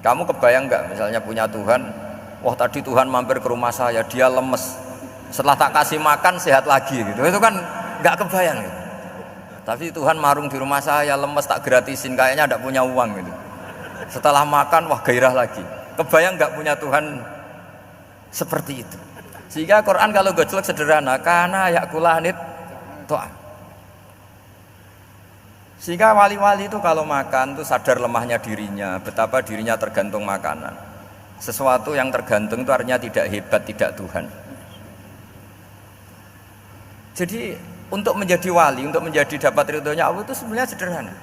Kamu kebayang nggak misalnya punya Tuhan, wah tadi Tuhan mampir ke rumah saya, dia lemes, setelah tak kasih makan sehat lagi gitu. Itu kan nggak kebayang gitu. Tapi Tuhan marung di rumah saya, lemes tak gratisin, kayaknya tidak punya uang gitu. Setelah makan, wah gairah lagi. Kebayang nggak punya Tuhan seperti itu. Sehingga Quran kalau gojlok sederhana, karena yakulanit to'am. Sehingga wali-wali itu kalau makan itu sadar lemahnya dirinya, betapa dirinya tergantung makanan. Sesuatu yang tergantung itu artinya tidak hebat, tidak Tuhan. Jadi untuk menjadi wali, untuk menjadi dapat ridhonya Allah itu sebenarnya sederhana.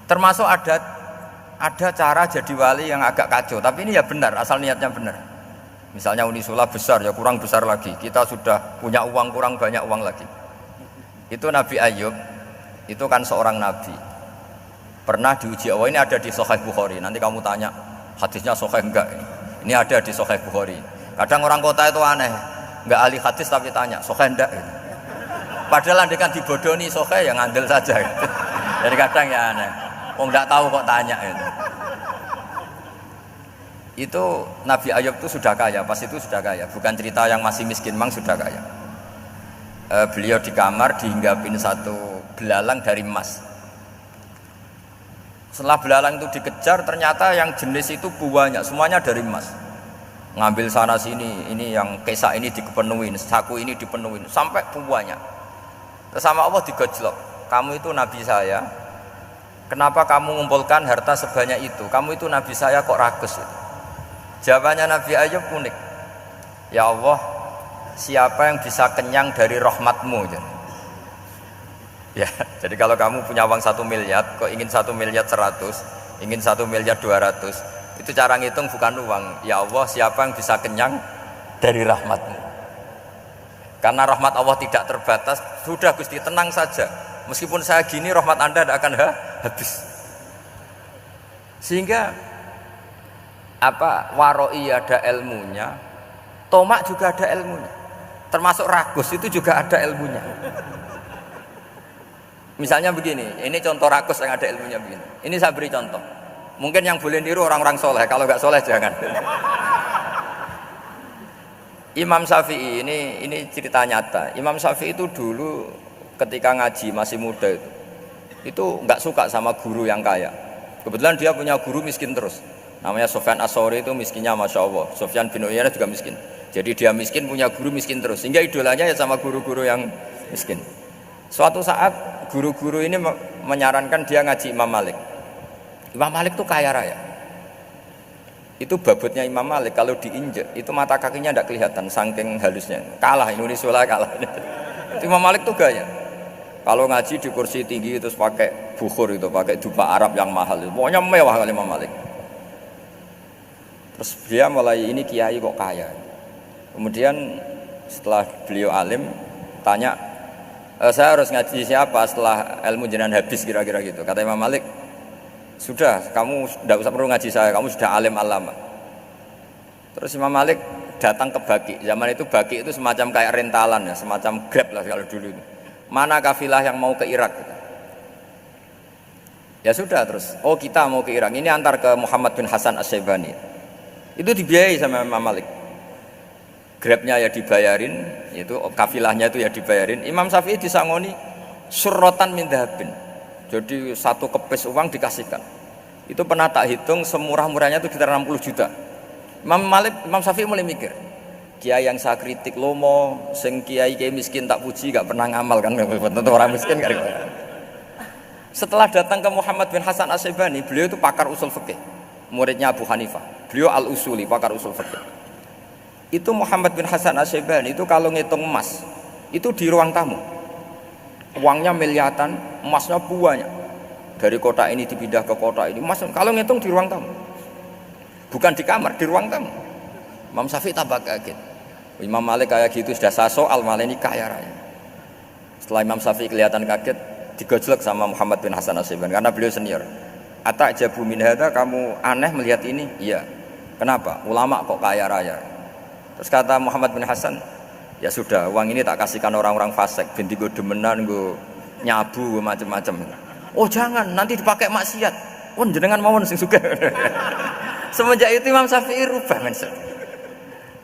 Termasuk ada cara jadi wali yang agak kacau, tapi ini ya benar, asal niatnya benar. Misalnya Unisula besar, ya kurang besar lagi. Kita sudah punya uang, kurang banyak uang lagi. Itu Nabi Ayub, itu kan seorang nabi. Pernah diuji Allah, ini ada di Sahih Bukhari. Nanti kamu tanya, hadisnya Sahih enggak? Ini ada di Sahih Bukhari. Kadang orang kota itu aneh, enggak ahli hadis tapi tanya, Sahih enggak? Padahal andai kan dibodoni Sahih, ya ngandel saja. Jadi kadang ya aneh. Enggak tahu kok tanya itu. Itu Nabi Ayub itu sudah kaya, pas itu sudah kaya, bukan cerita yang masih miskin, memang sudah kaya. Beliau di kamar dihinggapin satu belalang dari emas. Setelah belalang itu dikejar, ternyata yang jenis itu banyak, semuanya dari emas. Ngambil sana sini, ini yang kesak ini dipenuhin, saku ini dipenuhin, sampai banyak. Terus sama Allah digojlok, kamu itu nabi saya, kenapa kamu mengumpulkan harta sebanyak itu? Kamu itu nabi saya kok rakus itu? Jawabannya Nabi Ayub unik. Ya Allah, siapa yang bisa kenyang dari rahmatmu? Ya, jadi kalau kamu punya uang 1 miliar, kok ingin 1 miliar 100, ingin 1 miliar 200, itu cara ngitung bukan uang. Ya Allah, siapa yang bisa kenyang dari rahmatmu? Karena rahmat Allah tidak terbatas. Sudah Gusti, tenang saja. Meskipun saya gini, rahmat Anda tidak akan habis. Sehingga waroi ada ilmunya, tomak juga ada ilmunya, termasuk ragus itu juga ada ilmunya. Misalnya begini, ini contoh ragus yang ada ilmunya begini. Ini saya beri contoh. Mungkin yang boleh niru orang-orang soleh, kalau nggak soleh jangan. Imam Syafi'i ini cerita nyata. Imam Syafi'i itu dulu ketika ngaji masih muda itu nggak suka sama guru yang kaya. Kebetulan dia punya guru miskin terus. Namanya Sufyan As-Tsauri, itu miskinnya Masya Allah. Sufyan bin Uyainah juga miskin. Jadi dia miskin, punya guru miskin terus. Sehingga idolanya ya sama guru-guru yang miskin. Suatu saat guru-guru ini menyarankan dia ngaji Imam Malik. Imam Malik itu kaya raya. Itu babutnya Imam Malik kalau diinjek itu mata kakinya tidak kelihatan saking halusnya. Kalah Indonesia kalah. Imam Malik tuh gaya. Kalau ngaji di kursi tinggi terus pakai bukhur itu, pakai dupa Arab yang mahal itu. Pokoknya mewah kali Imam Malik. Terus dia mulai ini kiai kok kaya. Kemudian setelah beliau alim tanya, saya harus ngaji siapa setelah ilmu jenengan habis kira-kira gitu. Kata Imam Malik, sudah kamu tidak usah perlu ngaji saya, kamu sudah alim alama. Terus Imam Malik datang ke Baki. Zaman itu Baki itu semacam kayak rentalan ya, semacam Grab lah kalau dulu itu. Mana kafilah yang mau ke Irak gitu. Ya sudah terus, oh kita mau ke Irak, ini antar ke Muhammad bin Hasan As-Syaibani. Itu dibiayai sama Imam Malik. Grabnya ya dibayarin, itu kafilahnya itu ya dibayarin. Imam Syafi'i disangoni surrotan min dhahabin. Jadi satu kepes uang dikasihkan. Itu pernah tak hitung semurah-murahnya itu sekitar 60 juta. Imam Syafi'i mulai mikir, kiai yang saya kritik lomo, sing kiai miskin tak puji, gak pernah ngamal kan, tentu orang miskin gak. Setelah datang ke Muhammad bin Hasan Asy-Syaibani, beliau itu pakar usul fikih, muridnya Abu Hanifah. Beliau al-usuli, pakar usul fikih. Itu Muhammad bin Hasan Asy-Syaibani itu kalau ngitung emas, itu di ruang tamu. Uangnya miliatan, emasnya banyak. Dari kota ini dipindah ke kota ini, emas kalau ngitung di ruang tamu. Bukan di kamar, di ruang tamu. Imam Syafi'i tambah kaget. Imam Malik kayak gitu sudah saya soal, malah ini kaya raya. Setelah Imam Syafi'i kelihatan kaget, digojlok sama Muhammad bin Hasan Asy-Syaibani karena beliau senior. Ata'jabu min hadza, kamu aneh melihat ini? Iya. Kenapa? Ulama kok kaya raya. Terus kata Muhammad bin Hasan, ya sudah, uang ini tak kasihkan orang-orang fasik, binti gue demenan, gue nyabu, gue macam-macam. Oh jangan, nanti dipakai maksiat. Oh jenengan mawon sing suka. Semenjak itu Imam Syafi'i rubah mindset.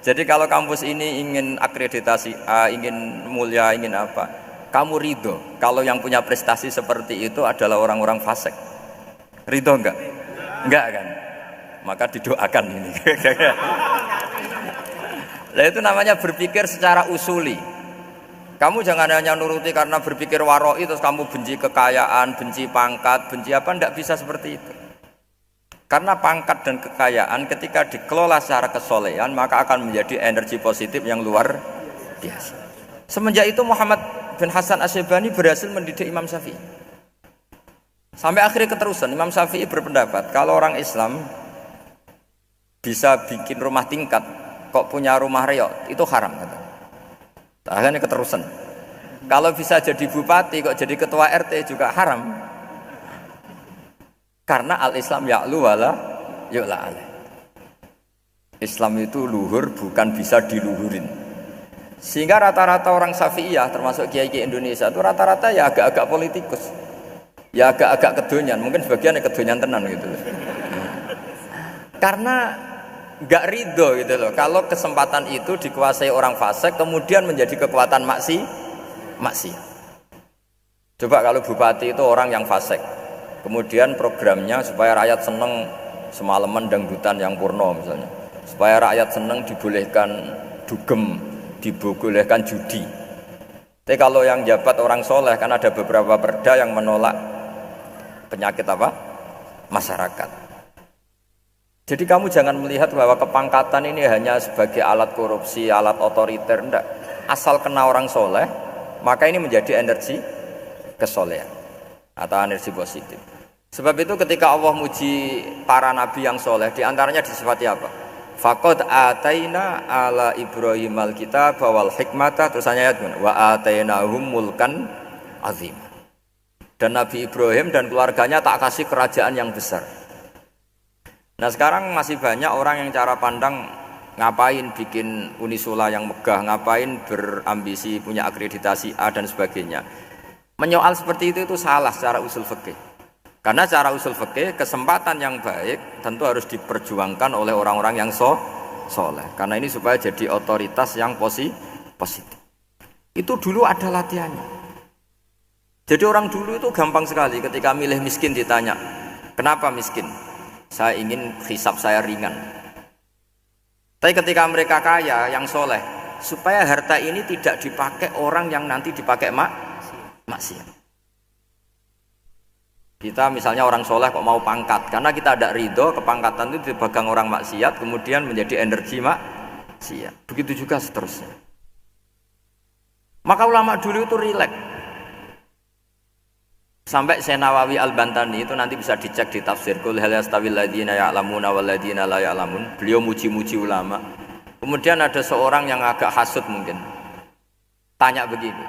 Jadi kalau kampus ini ingin akreditasi A, ingin mulia, ingin apa, kamu ridho kalau yang punya prestasi seperti itu adalah orang-orang fasik. Ridho enggak? Enggak kan? Maka didoakan ini. Nah itu namanya berpikir secara usuli. Kamu jangan hanya nuruti karena berpikir waroi terus kamu benci kekayaan, benci pangkat, benci apa, enggak bisa seperti itu. Karena pangkat dan kekayaan ketika dikelola secara kesolehan maka akan menjadi energi positif yang luar biasa. Semenjak itu Muhammad bin Hasan Asy-Syaibani berhasil mendidik Imam Syafi'i. Sampai akhirnya keterusan Imam Syafi'i berpendapat kalau orang Islam bisa bikin rumah tingkat kok punya rumah reot itu haram kata. Akhirnya keterusan. Kalau bisa jadi bupati kok jadi ketua RT juga haram. Karena al-Islam ya'lu wala yu'la alaih. Islam itu luhur bukan bisa diluhurin. Sehingga rata-rata orang Syafi'iyah termasuk kiai-kiai Indonesia itu rata-rata ya agak-agak politikus. Ya agak-agak kedonyan, mungkin sebagian kedonyan tenan gitu. Karena enggak ridho gitu loh. Kalau kesempatan itu dikuasai orang fasik kemudian menjadi kekuatan maksiat. Coba kalau bupati itu orang yang fasik. Kemudian programnya supaya rakyat seneng semalaman dangdutan yang purno misalnya, supaya rakyat seneng dibolehkan dugem, dibolehkan judi. Tapi kalau yang jabat orang soleh kan ada beberapa perda yang menolak penyakit apa? Masyarakat. Jadi kamu jangan melihat bahwa kepangkatan ini hanya sebagai alat korupsi, alat otoriter, enggak. Asal kena orang soleh, maka ini menjadi energi kesolehan atau energi positif. Sebab itu ketika Allah muji para nabi yang soleh, diantaranya disifati apa? Faqad ataina ala Ibrahim al-kitab wal hikmata, terusannya ayat wa atainahum mulkan azim. Dan Nabi Ibrahim dan keluarganya tak kasih kerajaan yang besar. Nah sekarang masih banyak orang yang cara pandang ngapain bikin unisula yang megah, ngapain berambisi punya akreditasi A dan sebagainya. Menyoal seperti itu salah secara usul fikih. Karena secara usul fikih kesempatan yang baik tentu harus diperjuangkan oleh orang-orang yang soleh. Karena ini supaya jadi otoritas yang positif. Itu dulu ada latihannya. Jadi orang dulu itu gampang sekali ketika milih miskin ditanya, kenapa miskin? Saya ingin hisab saya ringan. Tapi ketika mereka kaya yang soleh, supaya harta ini tidak dipakai orang yang nanti dipakai maksiat. Kita misalnya orang soleh kok mau pangkat, karena kita ada ridho kepangkatan itu dipegang orang maksiat, kemudian menjadi energi maksiat. Begitu juga seterusnya. Maka ulama dulu itu rileks. Sampai Syekh Nawawi Al-Bantani itu nanti bisa dicek di tafsir Qul hal yastawil ladzina ya'lamuna wal ladzina la ya'lamun. Beliau muji-muji ulama. Kemudian ada seorang yang agak hasud mungkin. Tanya begini.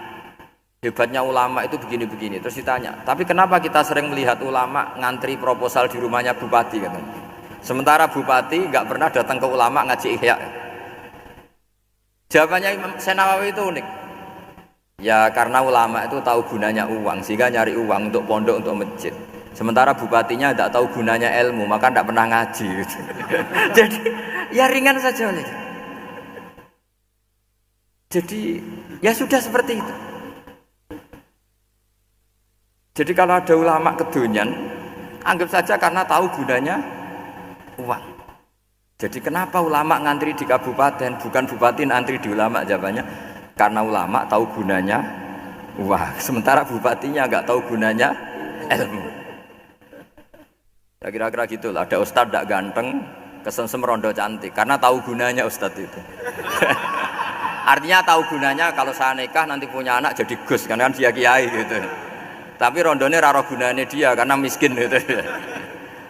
Hebatnya ulama itu begini-begini. Terus ditanya, tapi kenapa kita sering melihat ulama ngantri proposal di rumahnya bupati katanya. Sementara bupati nggak pernah datang ke ulama ngaji ihya. Jawabannya Imam Syekh Nawawi itu unik. Ya karena ulama itu tahu gunanya uang, sehingga nyari uang untuk pondok, untuk masjid. Sementara bupatinya tidak tahu gunanya ilmu, maka tidak pernah ngaji. Jadi ya ringan saja oleh. Jadi ya sudah seperti itu. Jadi kalau ada ulama kedonyan, anggap saja karena tahu gunanya uang. Jadi kenapa ulama ngantri di kabupaten, bukan bupati ngantri di ulama? Jawabannya karena ulama tahu gunanya uang, sementara bupatinya nggak tahu gunanya ilmu. Ya kira-kira gitu lah. Ada ustadz tidak ganteng, kesensem rondo cantik, karena tahu gunanya ustadz itu. Artinya tahu gunanya kalau saya nikah nanti punya anak jadi gus, karena kan dia kiai gitu. Tapi rondonya raro gunanya dia karena miskin gitu.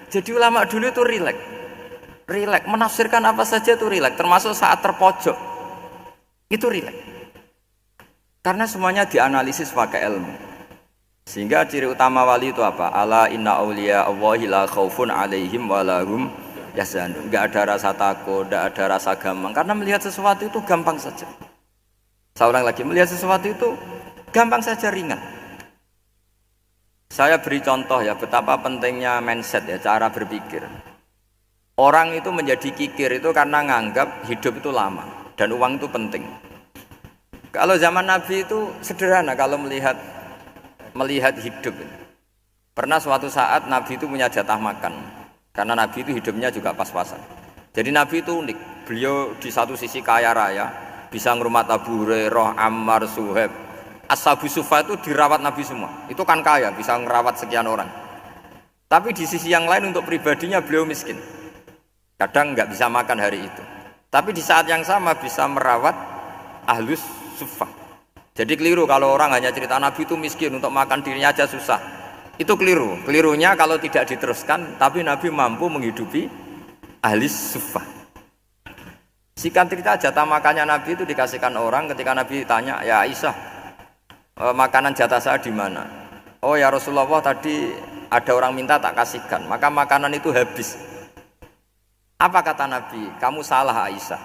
Jadi ulama dulu itu rileks, menafsirkan apa saja itu rileks, termasuk saat terpojok itu rileks. Karena semuanya dianalisis pakai ilmu. Sehingga ciri utama wali itu apa? Ala inna awliya Allahi la khaufun alaihim walahum yahzanun. Enggak ada rasa takut, enggak ada rasa gampang. Karena melihat sesuatu itu gampang saja. Saya ulang lagi, melihat sesuatu itu gampang saja, ringan. Saya beri contoh ya betapa pentingnya mindset ya, cara berpikir. Orang itu menjadi kikir itu karena nganggap hidup itu lama dan uang itu penting. Kalau zaman Nabi itu sederhana kalau melihat hidup. Pernah suatu saat Nabi itu punya jatah makan, karena Nabi itu hidupnya juga pas-pasan. Jadi Nabi itu unik, beliau di satu sisi kaya raya, bisa ngurmat Abu Hurairah, Ammar, Suhaib, Ashabu Sufa itu dirawat Nabi semua. Itu kan kaya, bisa ngerawat sekian orang. Tapi di sisi yang lain untuk pribadinya beliau miskin. Kadang nggak bisa makan hari itu. Tapi di saat yang sama bisa merawat Ahlus Sufa. Jadi keliru kalau orang hanya cerita Nabi itu miskin, untuk makan dirinya aja susah. Itu keliru. Kelirunya kalau tidak diteruskan, tapi Nabi mampu menghidupi ahli suffah. Singkat cerita, jatah makannya Nabi itu dikasihkan orang ketika Nabi tanya, ya Aisyah, makanan jatah saya di mana? Oh ya Rasulullah, tadi ada orang minta tak kasihkan, maka makanan itu habis. Apa kata Nabi? Kamu salah Aisyah.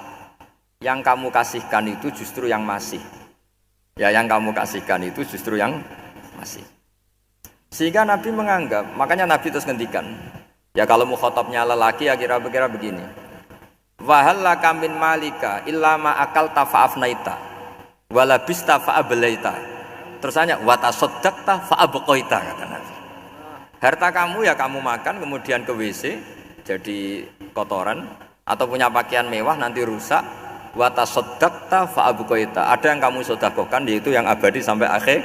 Yang kamu kasihkan itu justru yang masih. Ya yang kamu kasihkan itu justru yang masih. Sehingga Nabi menganggap, makanya Nabi terus ngendikan, ya kalau mukhatabnya lelaki ya kira-kira begini. Wa hal laka min malika illa ma akalta fa'afnaita wa labista fa'ablaita. Terus tanya wa tasaddaqta fa'abqaita, kata Nabi. Harta kamu ya kamu makan kemudian ke WC jadi kotoran, atau punya pakaian mewah nanti rusak. Wa tasaddaqta fa abqaita. Ada yang kamu sedekahkan, yaitu yang abadi sampai akhir.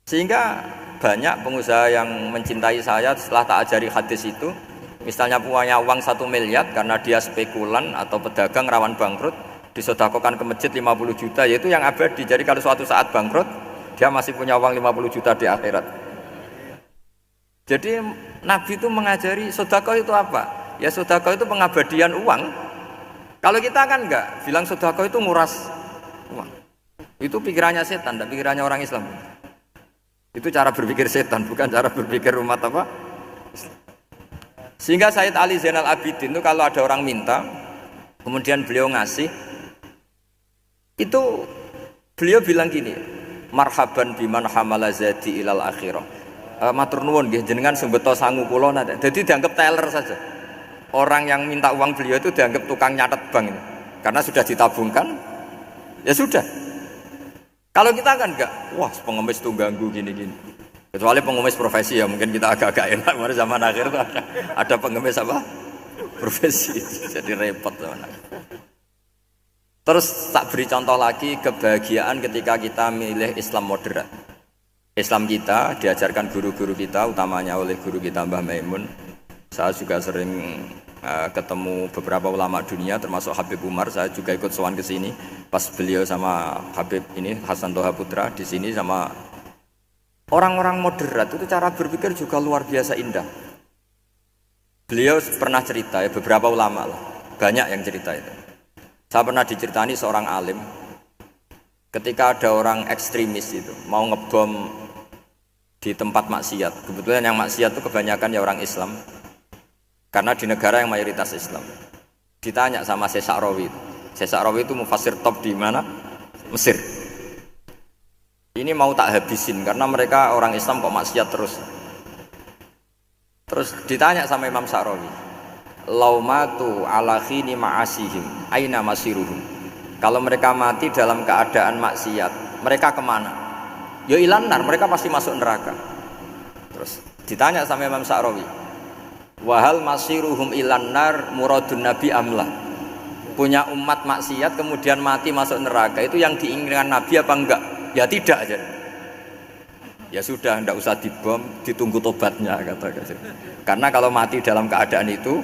Sehingga banyak pengusaha yang mencintai saya setelah tak ajari hadis itu, misalnya punya uang 1 miliar karena dia spekulan atau pedagang rawan bangkrut, disedekahkan ke masjid 50 juta, yaitu yang abadi. Jadi kalau suatu saat bangkrut, dia masih punya uang 50 juta di akhirat. Jadi Nabi itu mengajari sedekah itu apa? Ya sedekah itu pengabadian uang. Kalau kita kan enggak, bilang sedekah itu nguras uang. Itu pikirannya setan dan pikirannya orang Islam. Itu cara berpikir setan, bukan cara berpikir umat apa? Sehingga Sayyid Ali Zainal Abidin itu kalau ada orang minta, kemudian beliau ngasih, itu beliau bilang gini, marhaban biman hamala zadi ilal akhirah. Matur nuwun nggih jenengan sembeto sangu kula nate. Jadi dianggap teller saja. Orang yang minta uang beliau itu dianggap tukang nyatet bank ini. Karena sudah ditabungkan, ya sudah. Kalau kita kan enggak, wah pengemis itu ganggu gini-gini. Kecuali pengemis profesi ya mungkin kita agak-agak enak. Pada zaman akhir itu ada pengemis apa? Profesi, jadi repot zaman akhir. Terus tak beri contoh lagi kebahagiaan ketika kita milih Islam moderat. Islam kita diajarkan guru-guru kita, utamanya oleh guru kita Mbah Maimun. Saya juga sering ketemu beberapa ulama dunia, termasuk Habib Umar. Saya juga ikut sowan ke sini pas beliau sama Habib ini Hasan Toha Putra di sini sama orang-orang moderat. Itu cara berpikir juga luar biasa indah. Beliau pernah cerita ya, beberapa ulama lah, banyak yang cerita itu. Saya pernah diceritani seorang alim ketika ada orang ekstremis itu mau ngebom di tempat maksiat. Kebetulan yang maksiat itu kebanyakan ya orang Islam. Karena di negara yang mayoritas Islam. Ditanya sama Syekh Sa'rawi. Syekh Sa'rawi itu mufassir top di mana? Mesir. Ini mau tak habisin karena mereka orang Islam kok maksiat terus. Terus ditanya sama Imam Sa'rawi, laumatu ala khini ma'asihim aina masiruhum. Kalau mereka mati dalam keadaan maksiat, mereka kemana? Ya ilan nar, mereka pasti masuk neraka. Terus ditanya sama Imam Sa'rawi, wahal masiruhum ilan nar muradun nabi amlah. Punya umat maksiat kemudian mati masuk neraka, itu yang diinginkan Nabi apa enggak? Ya tidak aja. Ya sudah, tidak usah dibom, ditunggu tobatnya kata. Karena kalau mati dalam keadaan itu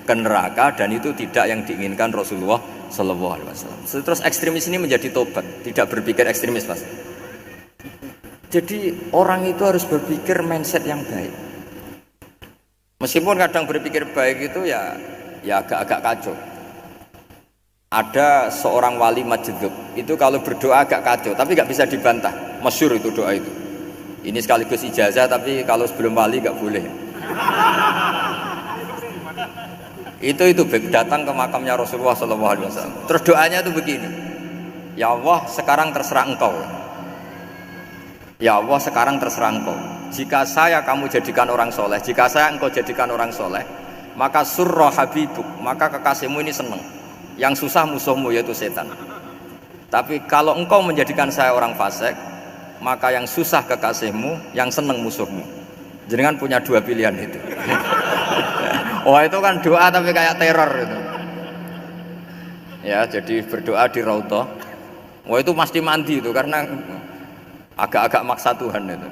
ke neraka, dan itu tidak yang diinginkan Rasulullah Sallallahu Alaihi Wasallam. Terus ekstremis ini menjadi tobat, tidak berpikir ekstremis Mas. Jadi orang itu harus berpikir mindset yang baik. Meskipun kadang berpikir baik itu ya agak-agak kacau. Ada seorang wali majdub itu kalau berdoa agak kacau, tapi nggak bisa dibantah. Masyhur itu doa itu. Ini sekaligus ijazah, tapi kalau sebelum wali nggak boleh. Itu datang ke makamnya Rasulullah SAW. Terus doanya itu begini, ya Allah sekarang terserah engkau. Ya Allah sekarang terserah engkau. Jika saya kamu jadikan orang soleh, jika saya engkau jadikan orang soleh, maka surra habibuk, maka kekasihmu ini senang. Yang susah musuhmu yaitu setan. Tapi kalau engkau menjadikan saya orang fasik, maka yang susah kekasihmu, yang senang musuhmu. Jangan punya dua pilihan itu. Wah itu kan doa tapi kayak teror itu. Ya jadi berdoa di Raudhah. Wah itu pasti mandi itu karena agak-agak maksa Tuhan itu.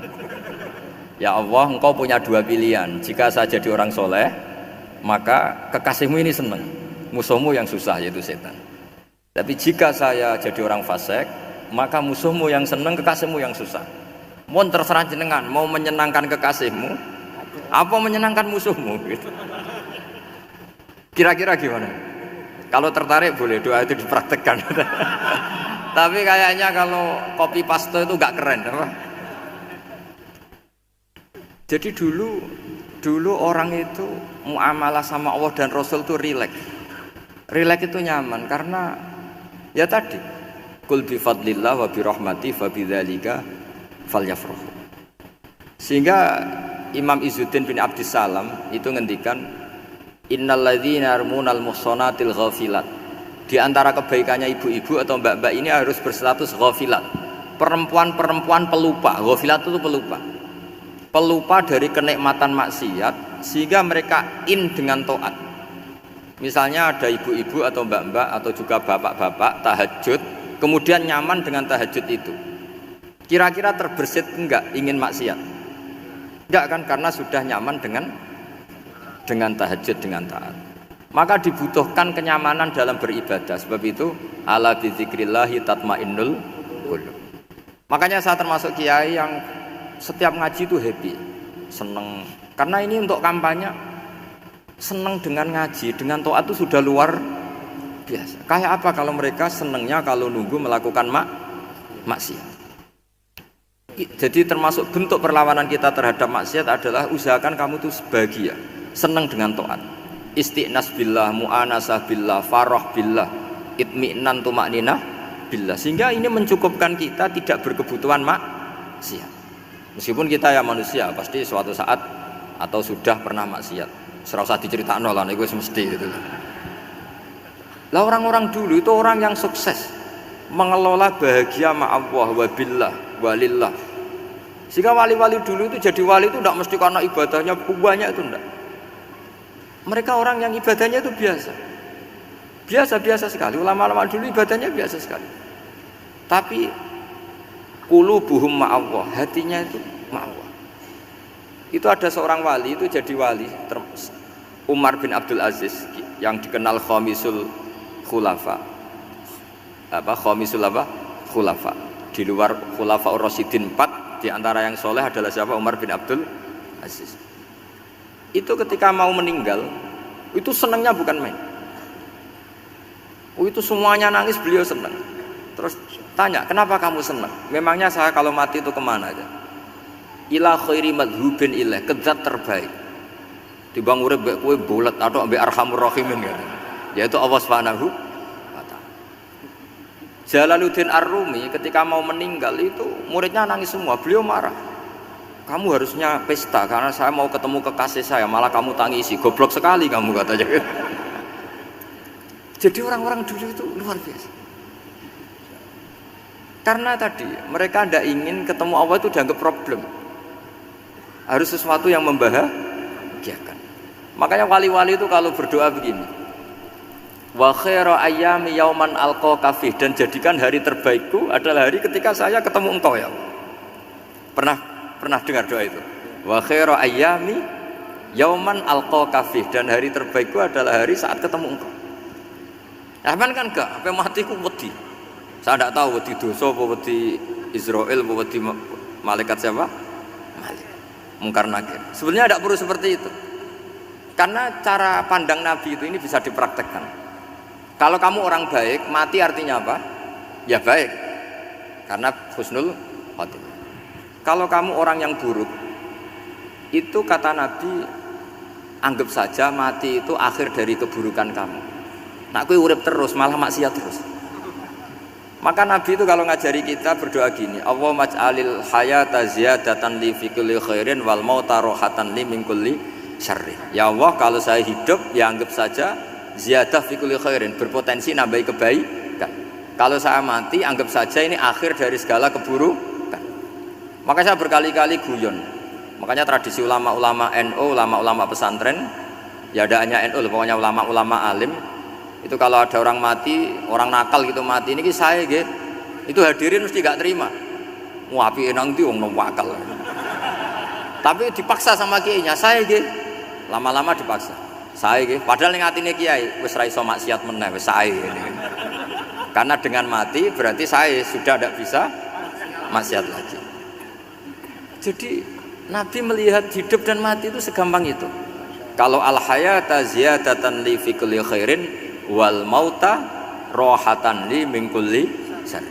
Ya Allah engkau punya dua pilihan. Jika saya jadi orang soleh, maka kekasihmu ini senang. Musuhmu yang susah yaitu setan. Tapi jika saya jadi orang fasik, maka musuhmu yang senang, kekasihmu yang susah. Mohon terserah jenengan, mau menyenangkan kekasihmu apa menyenangkan musuhmu gitu. Kira-kira gimana? Kalau tertarik boleh doa itu dipraktekkan. Tapi kayaknya kalau copy paste itu gak keren apa? Jadi dulu orang itu muamalah sama Allah dan Rasul itu rileks. Rileks itu nyaman karena ya tadi Qul bi fadlillah wa bi rahmati fa bidzalika falyafrahu. Sehingga Imam Izzuddin bin Abdissalam itu ngendikan innal ladzina yarmunal muhsanatil ghafilat. Di antara kebaikannya ibu-ibu atau mbak-mbak ini harus berstatus ghafilat. Perempuan-perempuan pelupa. Ghafilat itu pelupa. Pelupa dari kenikmatan maksiat sehingga mereka dengan taat. Misalnya ada ibu-ibu atau mbak-mbak atau juga bapak-bapak tahajud, kemudian nyaman dengan tahajud itu. Kira-kira terbersit enggak ingin maksiat? Enggak kan, karena sudah nyaman dengan tahajud, dengan taat. Maka dibutuhkan kenyamanan dalam beribadah. Sebab itu ala bizikrillahi tatmainnul qulub. Makanya saya termasuk kiai yang setiap ngaji itu happy, seneng. Karena ini untuk kampanye, seneng dengan ngaji, dengan taat itu sudah luar biasa. Kayak apa kalau mereka senengnya kalau nunggu melakukan maksiat. Jadi termasuk bentuk perlawanan kita terhadap maksiat adalah usahakan kamu itu sebahagia, senang dengan taat. Istiqnas billah, mu'anasah billah, farah billah, itmi'nan tumakninah billah. Sehingga ini mencukupkan kita tidak berkebutuhan maksiat. Meskipun kita ya manusia, pasti suatu saat atau sudah pernah maksiat. Serah usah diceritakan lah, itu mesti gitu. Lah orang-orang dulu itu orang yang sukses mengelola bahagia ma Allah wa billah walillah. Sehingga wali-wali dulu itu jadi wali itu tidak mesti karena ibadahnya banyak, itu tidak. Mereka orang yang ibadahnya itu biasa sekali. Ulama-ulama dulu ibadahnya biasa sekali. Tapi qulubuhum ma Allah, hatinya itu ma Allah. Itu ada seorang wali itu jadi wali, Umar bin Abdul Aziz yang dikenal khamisul khulafa. Khulafa. Di luar khulafa Rasyidin 4, di antara yang soleh adalah siapa? Umar bin Abdul Aziz. Itu ketika mau meninggal, itu senangnya bukan main. Itu semuanya nangis, beliau senang. Terus tanya, kenapa kamu senang? Memangnya saya kalau mati itu kemana aja? Ila khairi madhubin ilah, ke zat terbaik. Timbang urip mbek kowe bolet atau mbek arhamur rahimin gitu. Yaitu Allah Subhanahu wa taala. Jalaluddin Ar-Rumi ketika mau meninggal itu muridnya nangis semua, beliau marah. kamu harusnya pesta karena saya mau ketemu kekasih saya, malah kamu tangisi, goblok sekali kamu katanya. Jadi orang-orang dulu itu luar biasa. Karena tadi mereka tidak ingin ketemu Allah itu dianggap problem, harus sesuatu yang membahagiakan. Makanya wali-wali itu kalau berdoa begini, wa khairu ayyami yauman alqa fih, dan jadikan hari terbaikku adalah hari ketika saya ketemu engkau ya Allah. Pernah dengar doa itu? Wa khairu ayyami yauman alqa fih, dan hari terbaikku adalah hari saat ketemu engkau. Aman kan enggak? Apa matiku wedi. Saya tidak tahu wedi dosa apa wedi Israel apa wedi malaikat siapa? Malaikat Mungkar Nakir. Sebenarnya tidak perlu seperti itu. Karena cara pandang Nabi itu ini bisa dipraktekkan. Kalau kamu orang baik, mati artinya apa? Ya baik. Karena husnul khotimah. Kalau kamu orang yang buruk, itu kata Nabi, anggap saja mati itu akhir dari keburukan kamu. Nak kowe urip terus malah maksiat terus. Maka Nabi itu kalau ngajari kita berdoa gini, Allahumma ij'alil hayata ziyadatan li fi kulli khairin wal mauta rohatan li min kulli syarri. Ya Allah, kalau saya hidup ya anggap saja ziyadah fi kulli khairin, berpotensi nambahi kebaikan. Kalau saya mati anggap saja ini akhir dari segala keburukan. Maka saya berkali-kali guyon. Makanya tradisi ulama-ulama NU, ulama-ulama pesantren, ya ada hanya NU, pokoknya ulama-ulama alim. Itu kalau ada orang mati, orang nakal gitu mati, ini saya gitu, itu hadirin mesti gak terima. Wapi enang di wong wakal. Tapi dipaksa sama kiainya, saya gitu. Lama-lama dipaksa. Saya gitu. Padahal ning atine kiai wis ra iso maksiat meneh, wis saya gitu. Karena dengan mati berarti saya sudah tidak bisa maksiat lagi. Jadi Nabi melihat hidup dan mati itu segampang itu. Kalau al hayata ziyadatan li fi kulli khairin wal mauta rohatan li min kulli syarr.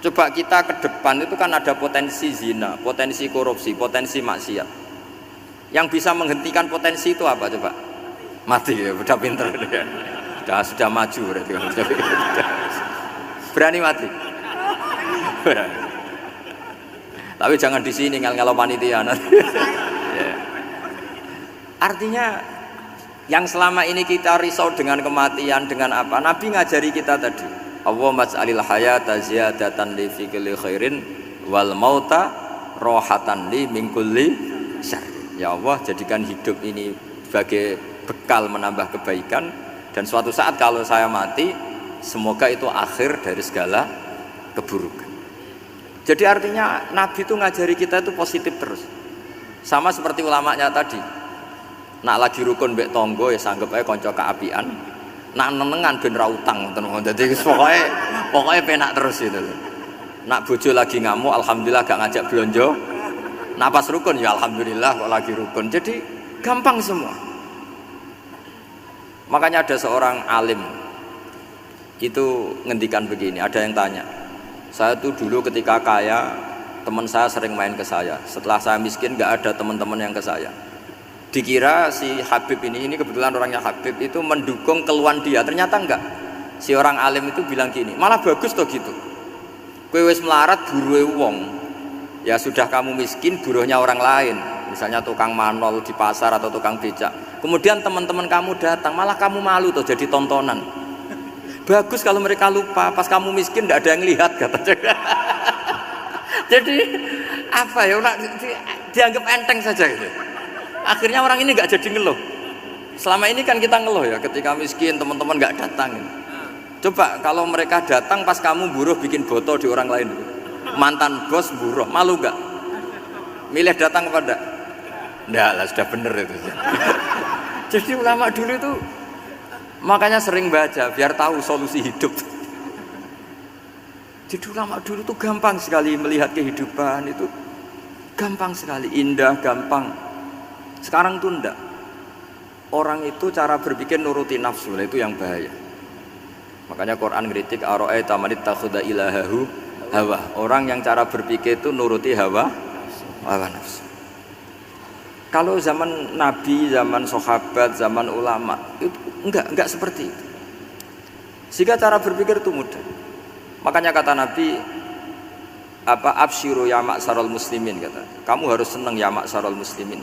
Coba kita ke depan itu kan ada potensi zina, potensi korupsi, potensi maksiat. Yang bisa menghentikan potensi itu apa coba? Mati ya, udah pinter ya. Sudah maju berarti. Berani mati. Berani. Tapi jangan di sini ngel-ngelo panitia nanti. Ya. Artinya yang selama ini kita risau dengan kematian, dengan apa? Nabi ngajari kita tadi. Allahumma ij'alil hayata ziyadatan li fi kulli khairin wal mauta rohatan li min kulli syarr. Ya Allah, jadikan hidup ini sebagai bekal menambah kebaikan, dan suatu saat kalau saya mati, semoga itu akhir dari segala keburukan. Jadi artinya Nabi itu ngajari kita itu positif terus. Sama seperti ulamanya tadi. Nak lagi rukun mbek tonggo ya sanggep ae kanca keapian. Nak nenengan ben ra utang ngoten. Dadi pokoke penak terus itu lho. Nak bojo lagi ngamuk alhamdulillah gak ngajak blonjo. Nak pas rukun ya alhamdulillah kok lagi rukun. Jadi gampang semua. Makanya ada seorang alim itu ngendikan begini, ada yang tanya. Saya tuh dulu ketika kaya, teman saya sering main ke saya. Setelah saya miskin gak ada teman-teman yang ke saya. Dikira si Habib ini kebetulan orangnya Habib itu mendukung keluhan dia, ternyata enggak. Si orang alim itu bilang gini, malah bagus toh gitu. Kowe wis melarat buruhe wong, ya sudah kamu miskin buruhnya orang lain, misalnya tukang manol di pasar atau tukang becak. Kemudian teman-teman kamu datang, malah kamu malu toh jadi tontonan. Bagus kalau mereka lupa, pas kamu miskin tidak ada yang lihat katanya. Jadi apa ya, dianggap enteng saja gitu. Akhirnya orang ini nggak jadi ngeluh. Selama ini kan kita ngeluh ya, ketika miskin teman-teman nggak datang. Coba kalau mereka datang pas kamu buruh bikin foto di orang lain, mantan bos buruh, malu nggak? Milih datang kepada? Nggak lah, sudah bener itu. Jadi ulama dulu itu makanya sering baca biar tahu solusi hidup. Jadi ulama dulu itu gampang sekali melihat kehidupan itu, gampang sekali, indah, gampang. Sekarang tuh enggak. Orang itu cara berpikir nuruti nafsu, itu yang bahaya. Makanya Quran ngeritik ara'aita man ittakhadha ilahahu hawa. Orang yang cara berpikir itu nuruti hawa nafsu. Kalau zaman Nabi, zaman sahabat, zaman ulama itu enggak seperti itu. Sehingga cara berpikir itu mudah. Makanya kata Nabi, absyiru ya ma'syarul muslimin, kata. Kamu harus senang ya ma'syarul muslimin.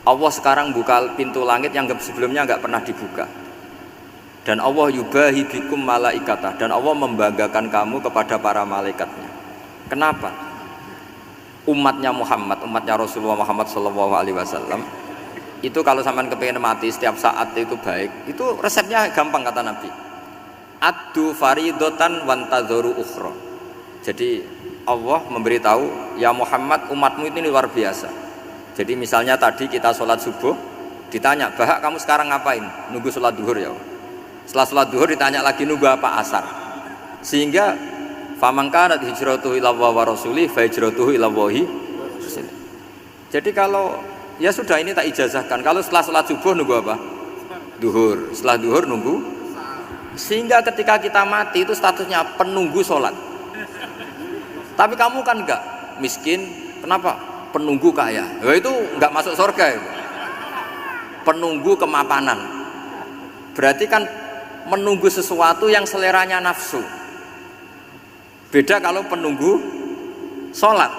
Allah sekarang buka pintu langit yang sebelumnya enggak pernah dibuka. Dan Allah yubahi bikum malaikatah, dan Allah membanggakan kamu kepada para malaikatnya. Kenapa? Umatnya Muhammad, umatnya Rasulullah Muhammad SAW itu kalau sampean kepingin mati setiap saat itu baik, itu resepnya gampang kata Nabi. Addu faridotan wantadzoru ukhra. Jadi Allah memberitahu, ya Muhammad, umatmu ini luar biasa. Jadi misalnya tadi kita sholat subuh, ditanya, Bahak kamu sekarang ngapain? Nunggu sholat duhur ya. Setelah sholat duhur ditanya lagi, nunggu apa? Asar. Sehingga faman kanat hijratuhu ila Allah wa rasulih fa hijratuhu ila Allahi. Jadi kalau ya sudah ini tak ijazahkan, kalau setelah sholat subuh nunggu apa? Duhur. Setelah duhur nunggu. Sehingga ketika kita mati itu statusnya penunggu sholat. Tapi kamu kan enggak miskin, kenapa? Penunggu kaya. Ya itu enggak masuk surga itu. Penunggu kemapanan. Berarti kan menunggu sesuatu yang seleranya nafsu. Beda kalau penunggu sholat,